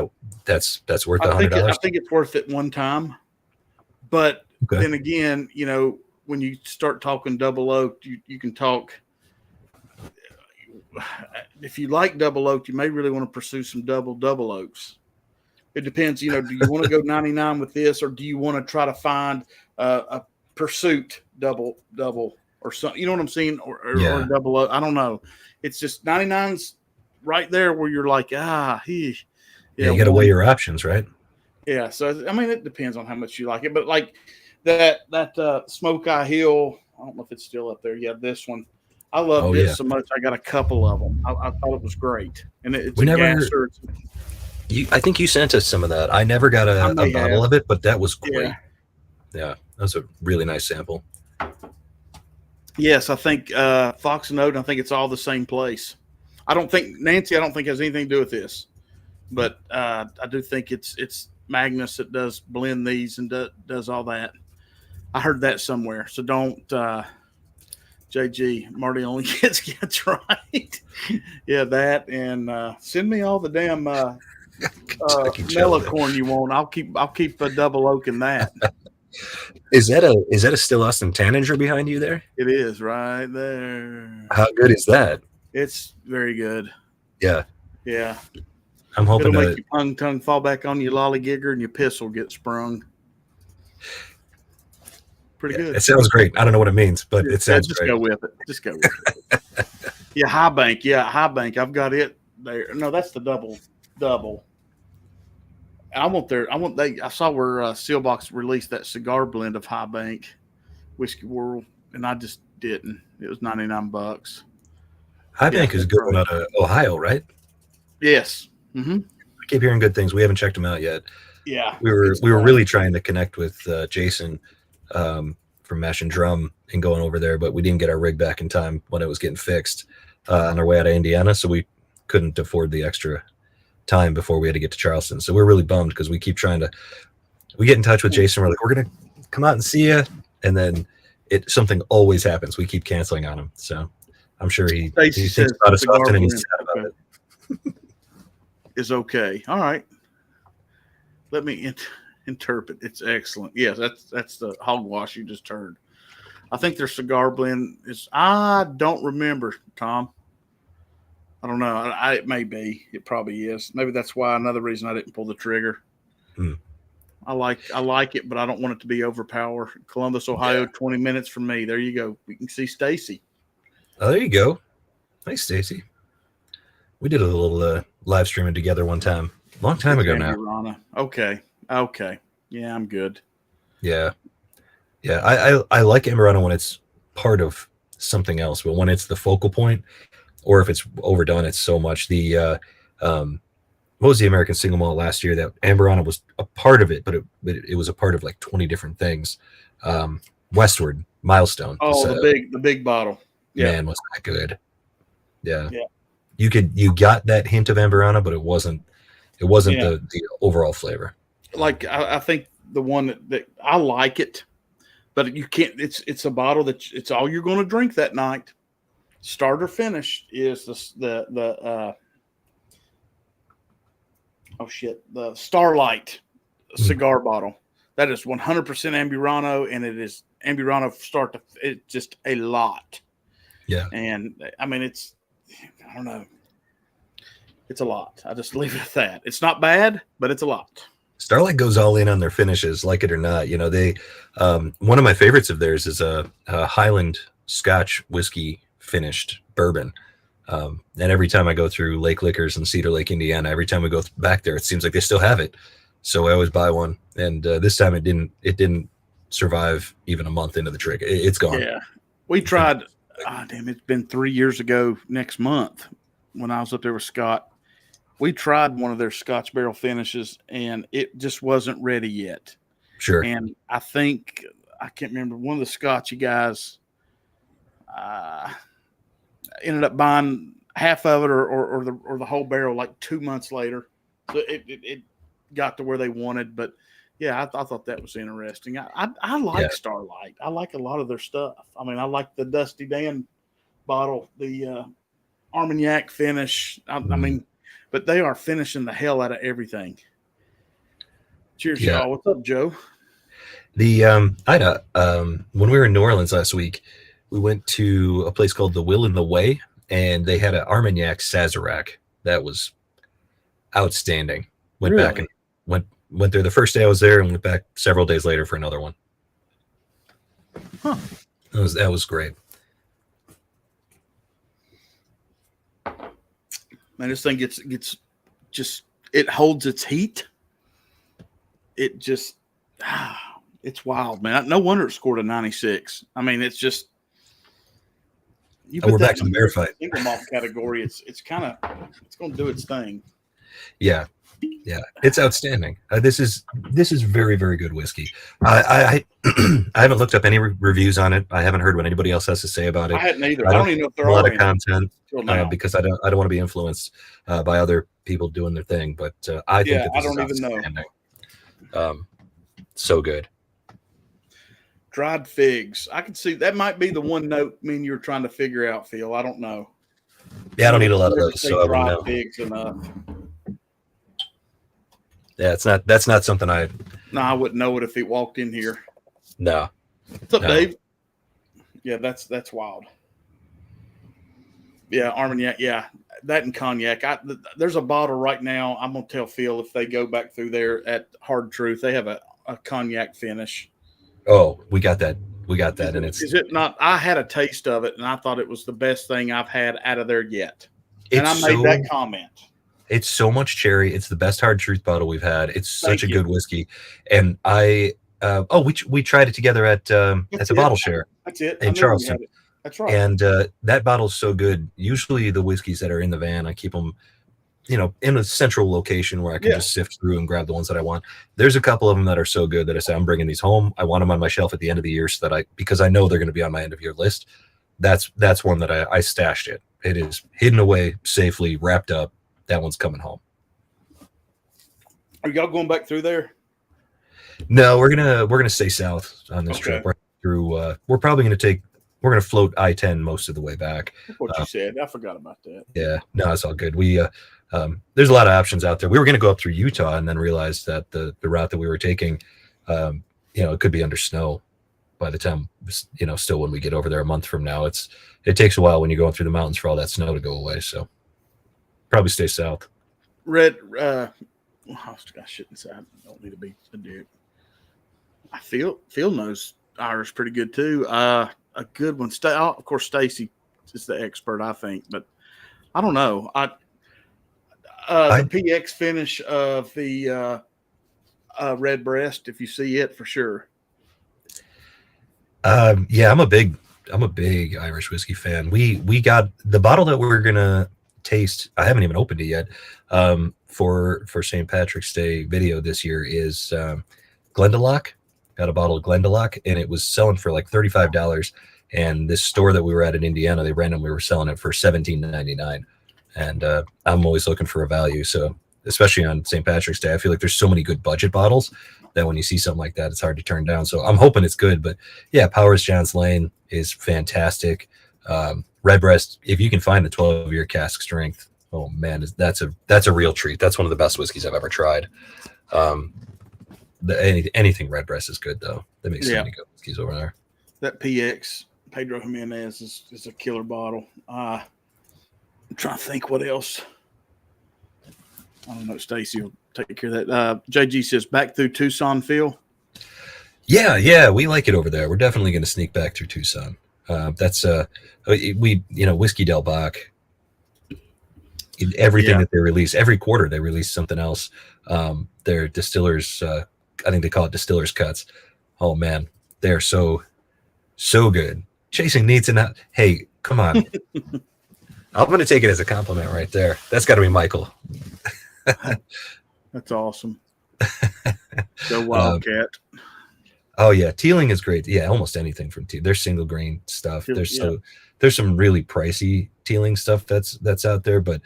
that's worth $100? I think it's worth it one time, but then again, when you start talking double oak, you can talk. If you like double oak, you may really want to pursue some double oaks. It depends, do you want to go 99 with this, or do you want to try to find a pursuit double or something? You know what I'm saying? Or double oak. I don't know. It's just 99's right there where you're like, you got to weigh your options, right? Yeah. So, I mean, it depends on how much you like it, but like that Smoke Eye Hill, I don't know if it's still up there. Yeah. This one, I loved it so much. I got a couple of them. I thought it was great. And it's a gasser. I think you sent us some of that. I never got a bottle of it, but that was great. Yeah, that was a really nice sample. Yes, I think Fox and Odin, I think it's all the same place. Nancy has anything to do with this. But I do think it's Magnus that does blend these and does all that. I heard that somewhere. So don't JG, Marty only gets right. Yeah, that, and send me all the damn Melicorn you want. I'll keep a double oak in that. Is that a Still Austin Tanager behind you there? It is right there. How good is that? It's very good. Yeah. I'm it'll hoping make your tongue fall back on your lollygigger and your piss will get sprung. Pretty good. It sounds great. I don't know what it means, but it sounds just great. Go with it. Just go with it. Yeah, High Bank. I've got it there. No, that's the double. I saw where Sealbox released that cigar blend of High Bank Whiskey World, and I just didn't. It was $99. High Bank is going out of Ohio, right? Yes. Mm-hmm. I keep hearing good things. We haven't checked them out yet. Yeah, we were really trying to connect with Jason from Mash and Drum and going over there, but we didn't get our rig back in time when it was getting fixed on our way out of Indiana, so we couldn't afford the extra time before we had to get to Charleston. So we're really bummed because we keep trying to. We get in touch with Jason. We're like, we're gonna come out and see you, and then something always happens. We keep canceling on him. So I'm sure he thinks about us often and he's sad about it. Is okay. All right. Let me interpret. It's excellent. Yes, that's the hogwash you just heard. I think their cigar blend is. I don't remember, Tom. I don't know. It may be. It probably is. Maybe that's why another reason I didn't pull the trigger. I like it, but I don't want it to be overpower. Columbus, Ohio, 20 minutes from me. There you go. We can see Stacy. Oh, there you go. Nice, Stacy. We did a little live streaming together one time. Long time ago now. Okay. Yeah, I'm good. Yeah. I like Amburana when it's part of something else, but when it's the focal point, or if it's overdone, it's so much. The what was the American Single Malt last year that Amburana was a part of it, but it was a part of like 20 different things. Westward Milestone. Oh, the big bottle. Yeah. Man, was that good. Yeah. You got that hint of Amburana, but it wasn't the overall flavor. Like I think the one that I like it, but you can't. It's a bottle that it's all you're going to drink that night. Start or finish is the Starlight cigar bottle. That is 100% Amburano, and it is Amburano start to. It's just a lot. Yeah, and I mean I don't know. It's a lot. I just leave it at that. It's not bad, but it's a lot. Starlight goes all in on their finishes, like it or not. You know, they one of my favorites of theirs is a Highland Scotch whiskey finished bourbon. And every time I go through Lake Liquors in Cedar Lake, Indiana, every time we go back there, it seems like they still have it. So I always buy one. And this time it didn't survive even a month into the trick. It's gone. Yeah, we tried. It's been 3 years ago next month when I was up there with Scott. We tried one of their Scotch barrel finishes, and it just wasn't ready yet. Sure. And I think, I can't remember, one of the Scotchy guys ended up buying half of it or the whole barrel like 2 months later. So it got to where they wanted. But, yeah, I thought that was interesting. I like Starlight. I like a lot of their stuff. I mean, I like the Dusty Dan bottle, the Armagnac finish. I mean, but they are finishing the hell out of everything. Cheers, y'all. What's up, Joe? I had when we were in New Orleans last week, we went to a place called the Will and the Way, and they had an Armagnac Sazerac that was outstanding. Went back and went there the first day I was there, and went back several days later for another one. Huh. That was great. Man, this thing gets just, it holds its heat. It just, it's wild, man. No wonder it scored a 96. I mean, it's just. We're back to the bear fight. Single malt category. It's going to do its thing. Yeah, it's outstanding. This is very, very good whiskey. I haven't looked up any reviews on it. I haven't heard what anybody else has to say about it. I hadn't either. I don't even know if there a are lot of content because I don't want to be influenced by other people doing their thing. But I think that this I don't is even know. So good. Dried figs. I can see that might be the one note you're trying to figure out, Phil. I don't know. Yeah, I don't eat a lot of those, so I wouldn't know. Figs enough. Yeah, that's not something I. No, I wouldn't know it if he walked in here. No. What's up, Dave? Yeah, that's wild. Yeah, Armagnac. Yeah, that and cognac. There's a bottle right now. I'm gonna tell Phil if they go back through there at Hard Truth, they have a cognac finish. Oh, we got that. And is it not? I had a taste of it, and I thought it was the best thing I've had out of there yet. And I made that comment. It's so much cherry. It's the best Hard Truth bottle we've had. It's such a good whiskey. And we tried it together at the Bottle Share. That's it. In Charleston. That's right. And that bottle's so good. Usually the whiskeys that are in the van, I keep them, in a central location where I can just sift through and grab the ones that I want. There's a couple of them that are so good that I say, I'm bringing these home. I want them on my shelf at the end of the year because I know they're going to be on my end of year list. That's one that I stashed it. It is hidden away safely, wrapped up. That one's coming home. Are y'all going back through there? No, we're gonna stay south on this trip. We're probably gonna float I-10 most of the way back. That's what you said. I forgot about that. Yeah, no, it's all good. We there's a lot of options out there. We were gonna go up through Utah and then realized that the route that we were taking, it could be under snow by the time, still when we get over there a month from now. It takes a while when you're going through the mountains for all that snow to go away. So probably stay south. I shouldn't say. I don't need to be a dude. I feel knows Irish pretty good too. A good one. Of course, Stacy is the expert, I think, but I don't know. The PX finish of the Red Breast, if you see it, for sure. Yeah, I'm a big Irish whiskey fan. We got the bottle that we're gonna taste. I haven't even opened it yet. For St. Patrick's Day video this year is Glendalough. Got a bottle of Glendalough, and it was selling for like $35. And this store that we were at in Indiana, they randomly were selling it for $17.99. And I'm always looking for a value. So especially on St. Patrick's Day, I feel like there's so many good budget bottles that when you see something like that, it's hard to turn down. So I'm hoping it's good. But yeah, Powers John's Lane is fantastic. Redbreast, if you can find the 12-year cask strength, oh man, that's a real treat. That's one of the best whiskeys I've ever tried. Anything Redbreast is good though. They make so many good whiskeys over there. That PX Pedro Jimenez is a killer bottle. I'm trying to think what else. I don't know. Stacy will take care of that. JG says back through Tucson, Phil. Yeah, we like it over there. We're definitely going to sneak back through Tucson. That's Whiskey Del Bach. Everything that they release every quarter, they release something else. Their distillers, I think they call it distillers cuts. Oh man, they're so good. Chasing Neats and hey, come on. I'm going to take it as a compliment right there. That's got to be Michael. That's awesome. Go Wildcat. Oh yeah, Teeling is great. Yeah, almost anything from Teeling. There's single grain stuff. There's some really pricey Teeling stuff that's out there. But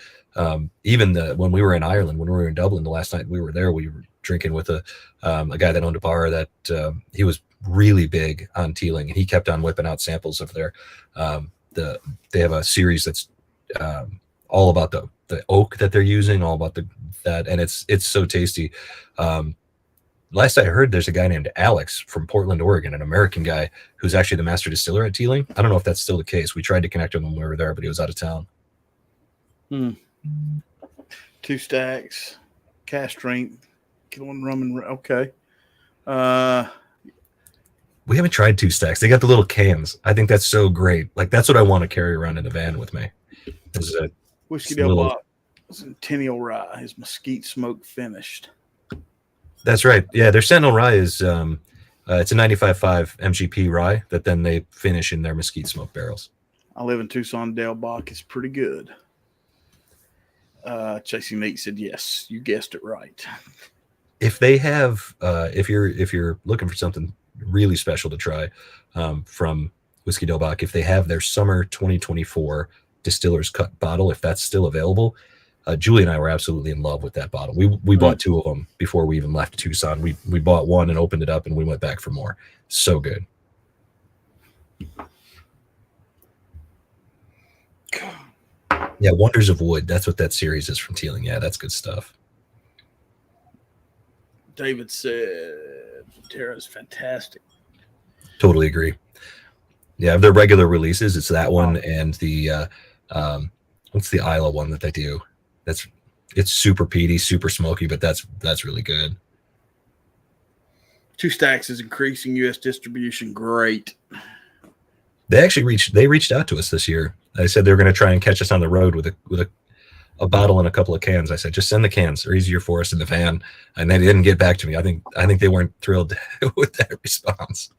even when we were in Ireland, when we were in Dublin the last night we were there, we were drinking with a guy that owned a bar that he was really big on Teeling, and he kept on whipping out samples of their they have a series that's all about the oak that they're using, all about that, and it's so tasty. last I heard, there's a guy named Alex from Portland, Oregon, an American guy who's actually the master distiller at Teeling. I don't know if that's still the case. We tried to connect with him when we were there, but he was out of town. 2 stacks, cask strength, killing rum and okay. We haven't tried 2 stacks. They got the little cans. I think that's so great. Like, that's what I want to carry around in the van with me. Whiskey Del Bach, Centennial Rye is mesquite smoke finished. That's right. Yeah, their Sentinel Rye is it's a 95.5 MGP rye that then they finish in their mesquite smoke barrels. I live in Tucson. Del Bach is pretty good. Chasing Nate said yes. You guessed it right. If they have, if you're looking for something really special to try from Whiskey Del Bach, if they have their summer 2024 Distiller's Cut bottle, if that's still available, Julie and I were absolutely in love with that bottle. We bought 2 of them before we even left Tucson. We bought one and opened it up, and we went back for more. So good. Yeah, Wonders of Wood. That's what that series is from Teeling. Yeah, that's good stuff. David said Terra is fantastic. Totally agree. Yeah, their regular releases, it's that one and the what's the Isla one that they do? It's super peaty, super smoky, but that's really good. 2 stacks is increasing U.S. distribution. Great. They actually reached out to us this year. They said they were going to try and catch us on the road with a bottle and a couple of cans. I said, just send the cans. They're easier for us in the van. And they didn't get back to me. I think they weren't thrilled with that response.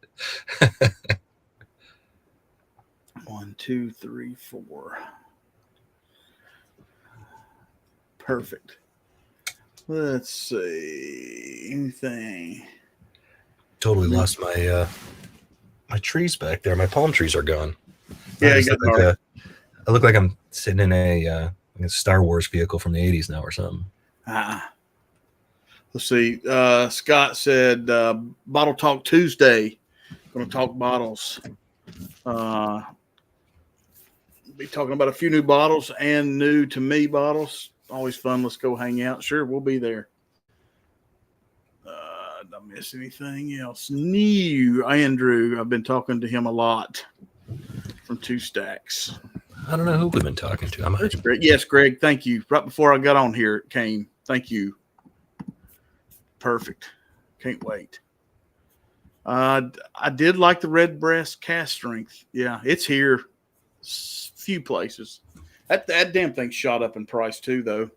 1, 2, 3, 4. Perfect. Let's see. Anything? Totally lost my my trees back there. My palm trees are gone. Yeah, I look like I'm sitting in a Star Wars vehicle from the 80s now or something. Let's see. Scott said Bottle Talk Tuesday. Going to talk bottles. Be talking about a few new bottles and new to me bottles. Always fun. Let's go hang out. Sure, we'll be there. Did I miss anything else? New Andrew. I've been talking to him a lot from 2 stacks. I don't know who we've been talking to. That's great. Yes, Greg. Thank you. Right before I got on here, it came. Thank you. Perfect. Can't wait. I did like the Red Breast cask strength. Yeah, it's here. Few places. That damn thing shot up in price too, though.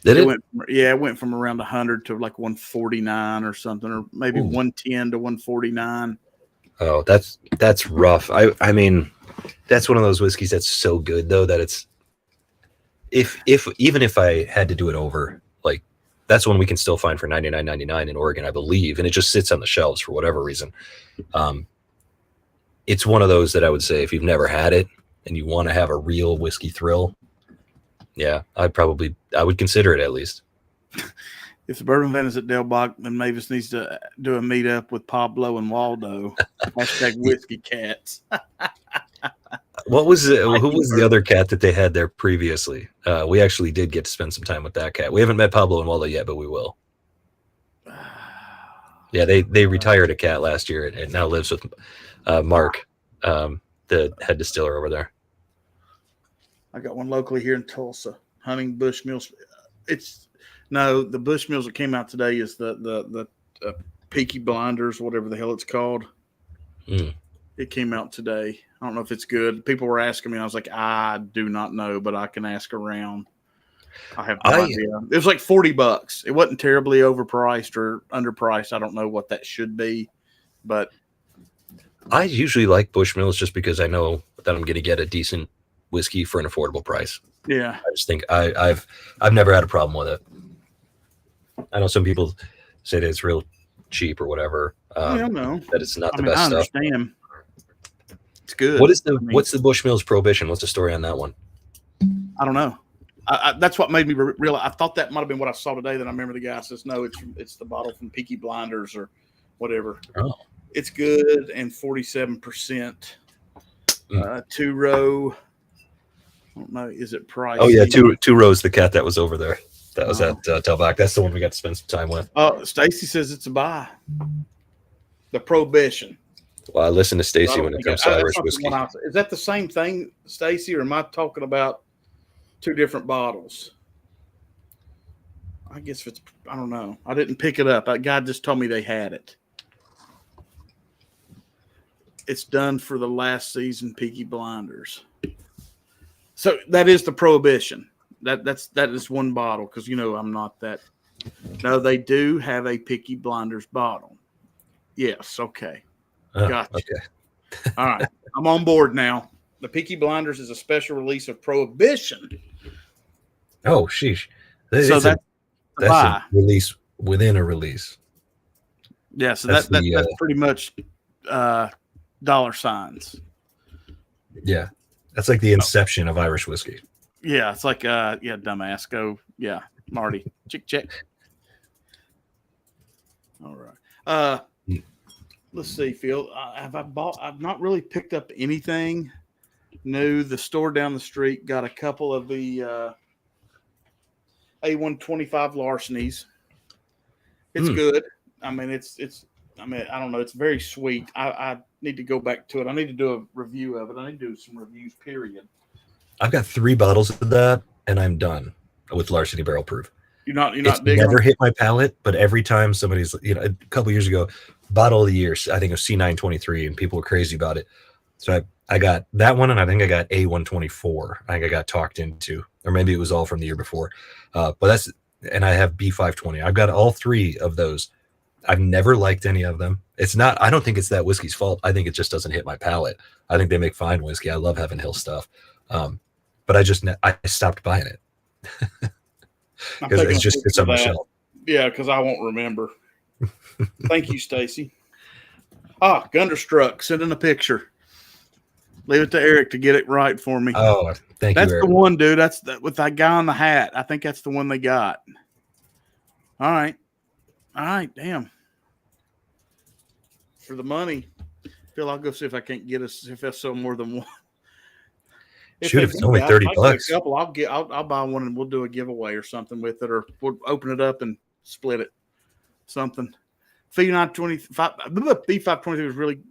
Did it? It went from around 100 to like 149 or something, or maybe 110 to 149. Oh, that's rough. I mean, that's one of those whiskeys that's so good though that it's even if I had to do it over, like that's one we can still find for $99.99 in Oregon, I believe, and it just sits on the shelves for whatever reason. It's one of those that I would say if you've never had it and you want to have a real whiskey thrill, yeah, I would consider it at least. If the bourbon van is at Del Bach, then Mavis needs to do a meetup with Pablo and Waldo. # whiskey cats. Who was the other cat that they had there previously? We actually did get to spend some time with that cat. We haven't met Pablo and Waldo yet, but we will. Yeah, they retired a cat last year and now lives with Mark, the head distiller over there. I got one locally here in Tulsa, hunting Bushmills. The Bushmills that came out today is the Peaky Blinders, whatever the hell it's called. It came out today. I don't know if it's good. People were asking me. I was like, I do not know, but I can ask around. I have no idea. It was like $40. It wasn't terribly overpriced or underpriced. I don't know what that should be, but I usually like Bushmills just because I know that I'm going to get a decent whiskey for an affordable price. Yeah, I just think I've never had a problem with it. I know some people say that it's real cheap or whatever. No, that it's not the best stuff. I understand. It's good. What's the Bushmills Prohibition? What's the story on that one? I don't know. That's what made me realize. I thought that might have been what I saw today. Then I remember the guy says, "No, it's the bottle from Peaky Blinders or whatever." Oh, it's good and 47%. 2-row. I don't know. Is it price? Oh yeah, two rows. The cat that was over there. That was at Telbach. That's the one we got to spend some time with. Stacy says it's a buy. The Prohibition. Well, I listen to I Stacy don't when it think comes to that's Irish not the whiskey. one is that the same thing, Stacy, or am I talking about two different bottles? I guess if it's, I don't know. I didn't pick it up. That guy just told me they had it. It's done for the last season Peaky Blinders. So that is the Prohibition. That is one bottle because I'm not that. No, they do have a Peaky Blinders bottle. Yes, okay. Gotcha. Okay. All right. I'm on board now. The Peaky Blinders is a special release of Prohibition. Oh, sheesh. So that's a release within a release. Yeah, so that's pretty much dollar signs. Yeah. That's like the inception of Irish whiskey. Yeah, it's like dumbass. Go, Marty. Check. All right. Let's see, Phil. I've not really picked up anything new. The store down the street got a couple of the A125 larcenies. It's good. I mean, I don't know. It's very sweet. I need to go back to it. I need to do a review of it. I need to do some reviews, period. I've got 3 bottles of that, and I'm done with Larceny Barrel Proof. You're not it's digging never hit my palate, but every time somebody's, a couple years ago, bottle of the year, I think it was C923, and people were crazy about it. So I got that one, and I think I got A124. I think I got talked into, or maybe it was all from the year before. And I have B520. I've got all 3 of those. I've never liked any of them. I don't think it's that whiskey's fault. I think it just doesn't hit my palate. I think they make fine whiskey. I love Heaven Hill stuff. But I stopped buying it. Because it's on my shelf. Yeah, because I won't remember. Thank you, Stacy. Gunderstruck, send in a picture. Leave it to Eric to get it right for me. Oh, thank you, That's Eric. the one, dude. That's with that guy on the hat. I think that's the one they got. All right, damn. For the money, Phil, I'll go see if I can't get us if that's so more than one. If it's only $30. I'll buy one and we'll do a giveaway or something with it, or we'll open it up and split it. Something. B520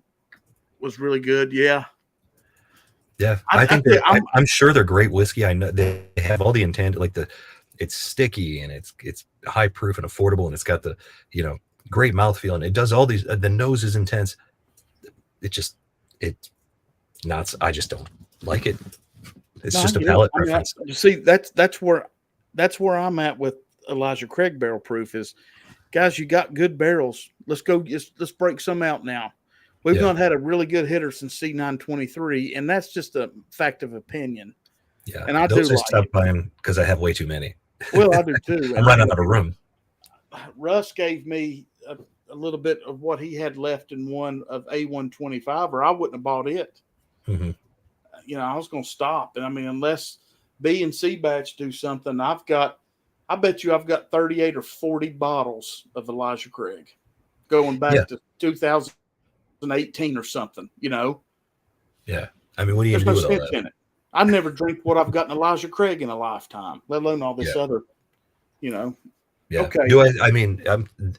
was really good. Yeah. Yeah, I'm sure they're great whiskey. I know they have all the intent, it's sticky and it's high proof and affordable, and it's got the great mouthfeel, and it does all these. The nose is intense. It's not. I just don't like it. It's just a palate preference. You see, that's where I'm at with Elijah Craig Barrel Proof. Is, guys, you got good barrels. Let's go. Let's break some out now. We've not had a really good hitter since C923, and that's just a fact of opinion. Yeah, and I stopped buying because I have way too many. Well, I do too. I'm running out of room. Russ gave me a little bit of what he had left in one of A125, or I wouldn't have bought it. Mm-hmm. I was going to stop, and I mean, unless B and C batch do something, I bet you I've got 38 or 40 bottles of Elijah Craig going back to 2018 or something. Yeah, I mean, what do you do with all that? In it. I never drink what I've got in Elijah Craig in a lifetime, let alone all this other, Yeah. Okay.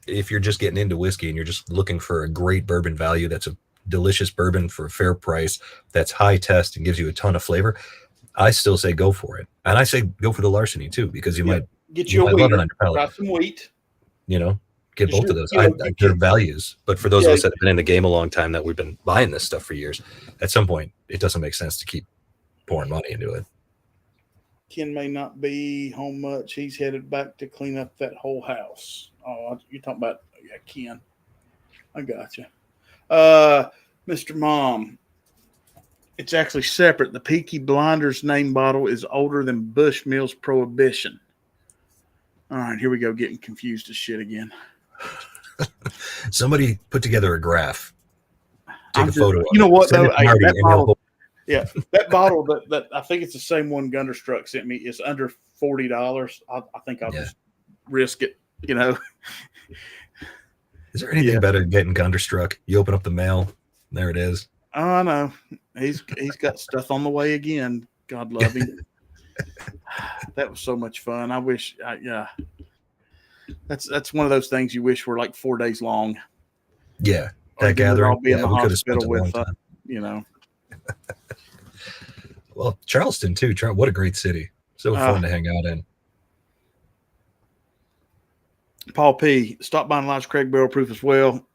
If you're just getting into whiskey and you're just looking for a great bourbon value, that's a delicious bourbon for a fair price, that's high test and gives you a ton of flavor, I still say go for it. And I say go for the Larceny too, because you might get you a wheat, got some wheat. Get both of those. They're values. But for those of us that have been in the game a long time, that we've been buying this stuff for years, at some point it doesn't make sense to keep pouring money into it. Ken may not be home much. He's headed back to clean up that whole house. Oh, you're talking about Ken. I got you. Mr. Mom, it's actually separate. The Peaky Blinders name bottle is older than Bushmills Prohibition. All right, here we go, getting confused as shit again. Somebody put together a graph. Take a photo. You know what? Though, that bottle that I think it's the same one Gunderstruck sent me is under $40. I think I'll just risk it. Is there anything better than getting Gunderstruck? You open up the mail, there it is. Oh, I know. He's got stuff on the way again. God love him. That was so much fun. I wish, yeah. That's one of those things you wish were like 4 days long. Yeah, Or that then we'd all gathering. be in the We could have spent hospital a long with, time. you know. Well, Charleston too. What a great city. So fun to hang out in. Paul P. Stop buying Elijah Craig barrel proof as well,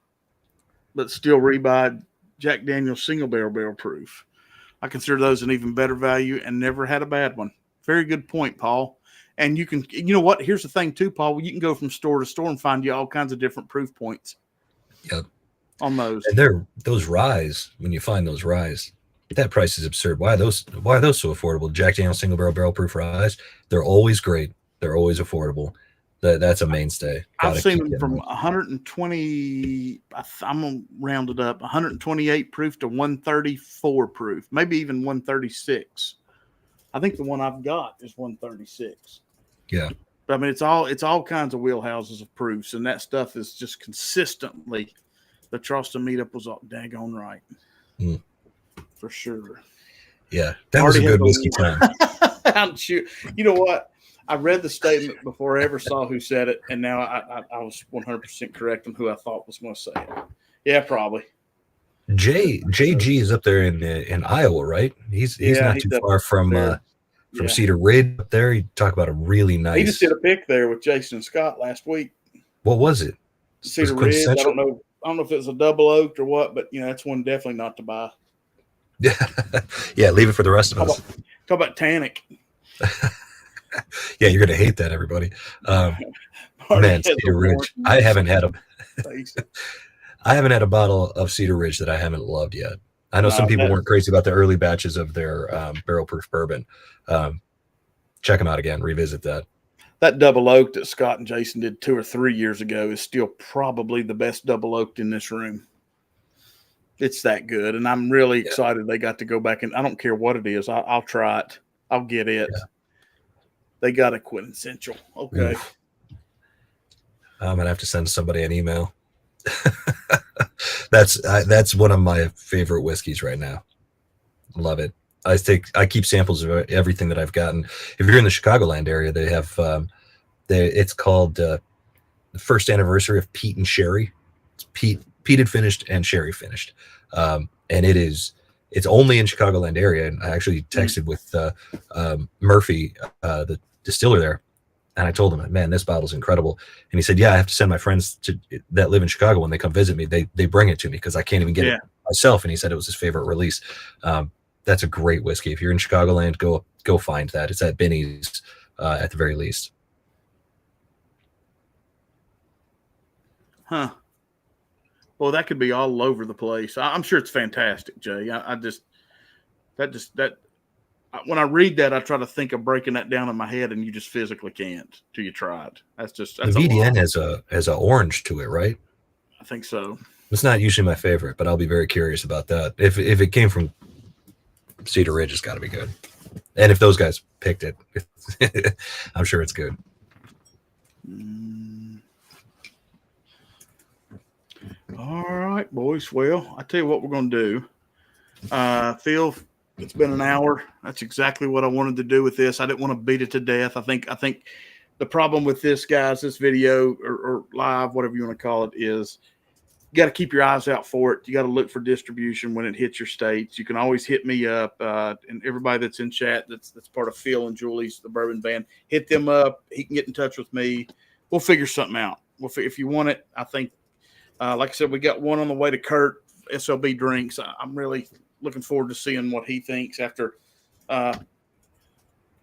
but still rebuy Jack Daniel's single barrel proof. I consider those an even better value and never had a bad one. Very good point, Paul. And you know what? Here's the thing too, Paul. You can go from store to store and find you all kinds of different proof points. Yep. On those. And those ryes, when you find those ryes, that price is absurd. Why are those so affordable? Jack Daniel's single barrel proof ryes, they're always great. They're always affordable. That's a mainstay. I've seen them from 120. I'm gonna round it up. 128 proof to 134 proof, maybe even 136. I think the one I've got is 136. Yeah, but I mean it's all kinds of wheelhouses of proofs, and that stuff is just consistently. The Charleston meetup was all daggone right, for sure. Yeah, that was a good whiskey time. I'm sure. You know what? I read the statement before I ever saw who said it, and now I was 100% correct on who I thought was going to say it. Yeah, probably. JG is up there in Iowa, right? He's not too far from Cedar Ridge up there. You talk about a really nice. He just did a pick there with Jason and Scott last week. What was it? Cedar Ridge. I don't know if it was a double oaked or what, but that's one definitely not to buy. Yeah, leave it for the rest of us. Talk about Tannic. Yeah, you're gonna hate that, everybody. Man, Cedar Ridge. I haven't had a bottle of Cedar Ridge that I haven't loved yet. I know some people weren't crazy about the early batches of their barrel proof bourbon. Check them out again. Revisit that. That double oak that Scott and Jason did 2 or 3 years ago is still probably the best double oaked in this room. It's that good, and I'm really excited they got to go back, and I don't care what it is. I'll try it. I'll get it. Yeah. They got a quintessential. Okay. Oof. I'm gonna have to send somebody an email. That's one of my favorite whiskeys right now. Love it. I keep samples of everything that I've gotten. If you're in the Chicagoland area, they have it's called the first anniversary of Peat and Sherry. It's peated finished and sherry finished, and it's only in Chicagoland area. And I actually texted with Murphy, the distiller there, and I told him, man, this bottle's incredible. And he said, yeah, I have to send my friends that live in Chicago when they come visit me. They bring it to me because I can't even get it myself. And he said it was his favorite release. That's a great whiskey. If you're in Chicagoland, go find that. It's at Binny's at the very least. Huh. Well, that could be all over the place. I'm sure it's fantastic, Jay. When I read that, I try to think of breaking that down in my head, and you just physically can't till you try it. That's the VDN has a orange to it, right? I think so. It's not usually my favorite, but I'll be very curious about that. If it came from Cedar Ridge, it's got to be good. And if those guys picked it, I'm sure it's good. All right, boys. Well, I tell you what we're going to do. Phil, it's been an hour. That's exactly what I wanted to do with this. I didn't want to beat it to death. I think the problem with this, guys, this video or live, whatever you want to call it, is you got to keep your eyes out for it. You got to look for distribution when it hits your states. You can always hit me up, and everybody that's in chat that's part of Phil and Julie's, the Bourbon Band, hit them up. He can get in touch with me. We'll figure something out. If you want it, I think, like I said, we got one on the way to Kurt, SLB Drinks. I'm really looking forward to seeing what he thinks after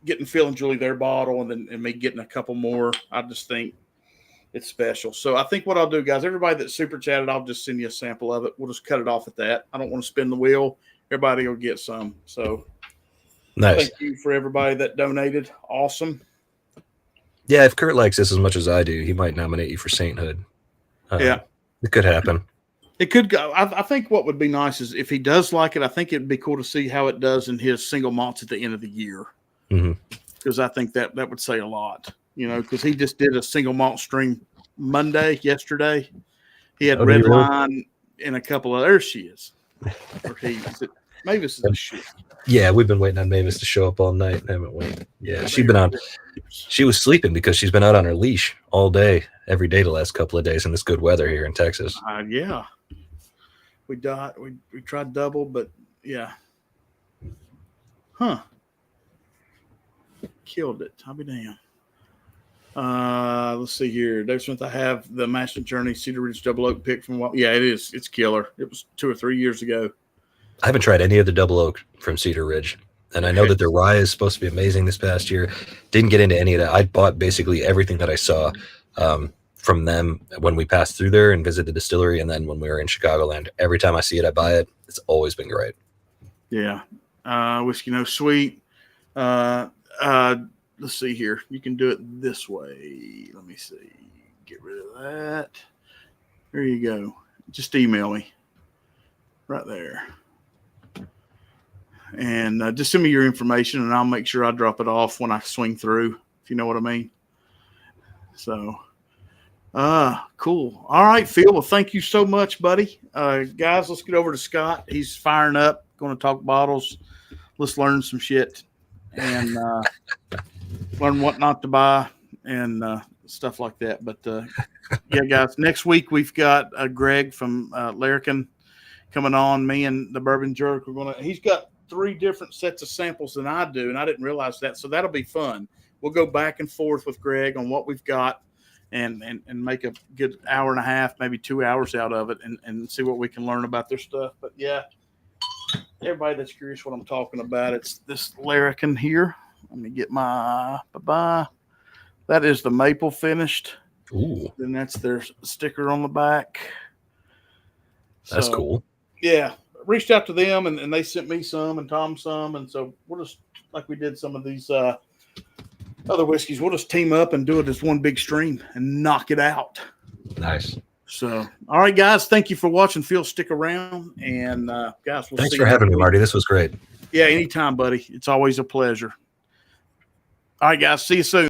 getting Phil and Julie their bottle and me getting a couple more. I just think it's special. So I think what I'll do, guys, everybody that super chatted, I'll just send you a sample of it. We'll just cut it off at that. I don't want to spin the wheel. Everybody will get some. So nice. Thank you for everybody that donated. Awesome. Yeah, if Kurt likes this as much as I do, he might nominate you for sainthood. Yeah. It could happen. It could go. I think what would be nice is if he does like it, I think it'd be cool to see how it does in his single malts at the end of the year. Because I think that would say a lot, because he just did a single malt stream yesterday. He had red line and a couple of, there she is. Mavis is the shit. Yeah, we've been waiting on Mavis to show up all night, haven't we? Yeah, she's been on. She was sleeping because she's been out on her leash all day, every day the last couple of days in this good weather here in Texas. Yeah. We tried double, but yeah. Huh. Killed it. I'll be damned. Let's see here. Dave Smith, I have the Master Journey Cedar Ridge Double Oak pick from what? Yeah, it is. It's killer. It was 2 or 3 years ago. I haven't tried any of the Double Oak from Cedar Ridge, and I know that their rye is supposed to be amazing this past year. Didn't get into any of that. I bought basically everything that I saw from them when we passed through there and visited the distillery, and then when we were in Chicagoland. Every time I see it, I buy it. It's always been great. Yeah. Whiskey No Sweet. Let's see here. You can do it this way. Let me see. Get rid of that. There you go. Just email me right there. And just send me your information, and I'll make sure I drop it off when I swing through, if you know what I mean. So, cool. All right, Phil. Well, thank you so much, buddy. Guys, let's get over to Scott. He's firing up, going to talk bottles. Let's learn some shit and learn what not to buy and stuff like that. But, yeah, guys, next week we've got Greg from Larrikin coming on. Me and the Bourbon Jerk are going to – he's got 3 different sets of samples than I do, and I didn't realize that. So that'll be fun. We'll go back and forth with Greg on what we've got and make a good hour and a half, maybe 2 hours out of it and see what we can learn about their stuff. But, yeah, everybody that's curious what I'm talking about, it's this Larrikin here. Let me get my bye-bye. That is the maple finished. Ooh. Then that's their sticker on the back. That's cool. Yeah. Reached out to them and they sent me some and Tom some. And so we'll just, like we did some of these other whiskeys, we'll just team up and do it as one big stream and knock it out. Nice. So, all right, guys, thank you for watching. Phil, stick around. And, guys, we'll Thanks see for you having me, next week. Marty. This was great. Yeah, anytime, buddy. It's always a pleasure. All right, guys, see you soon.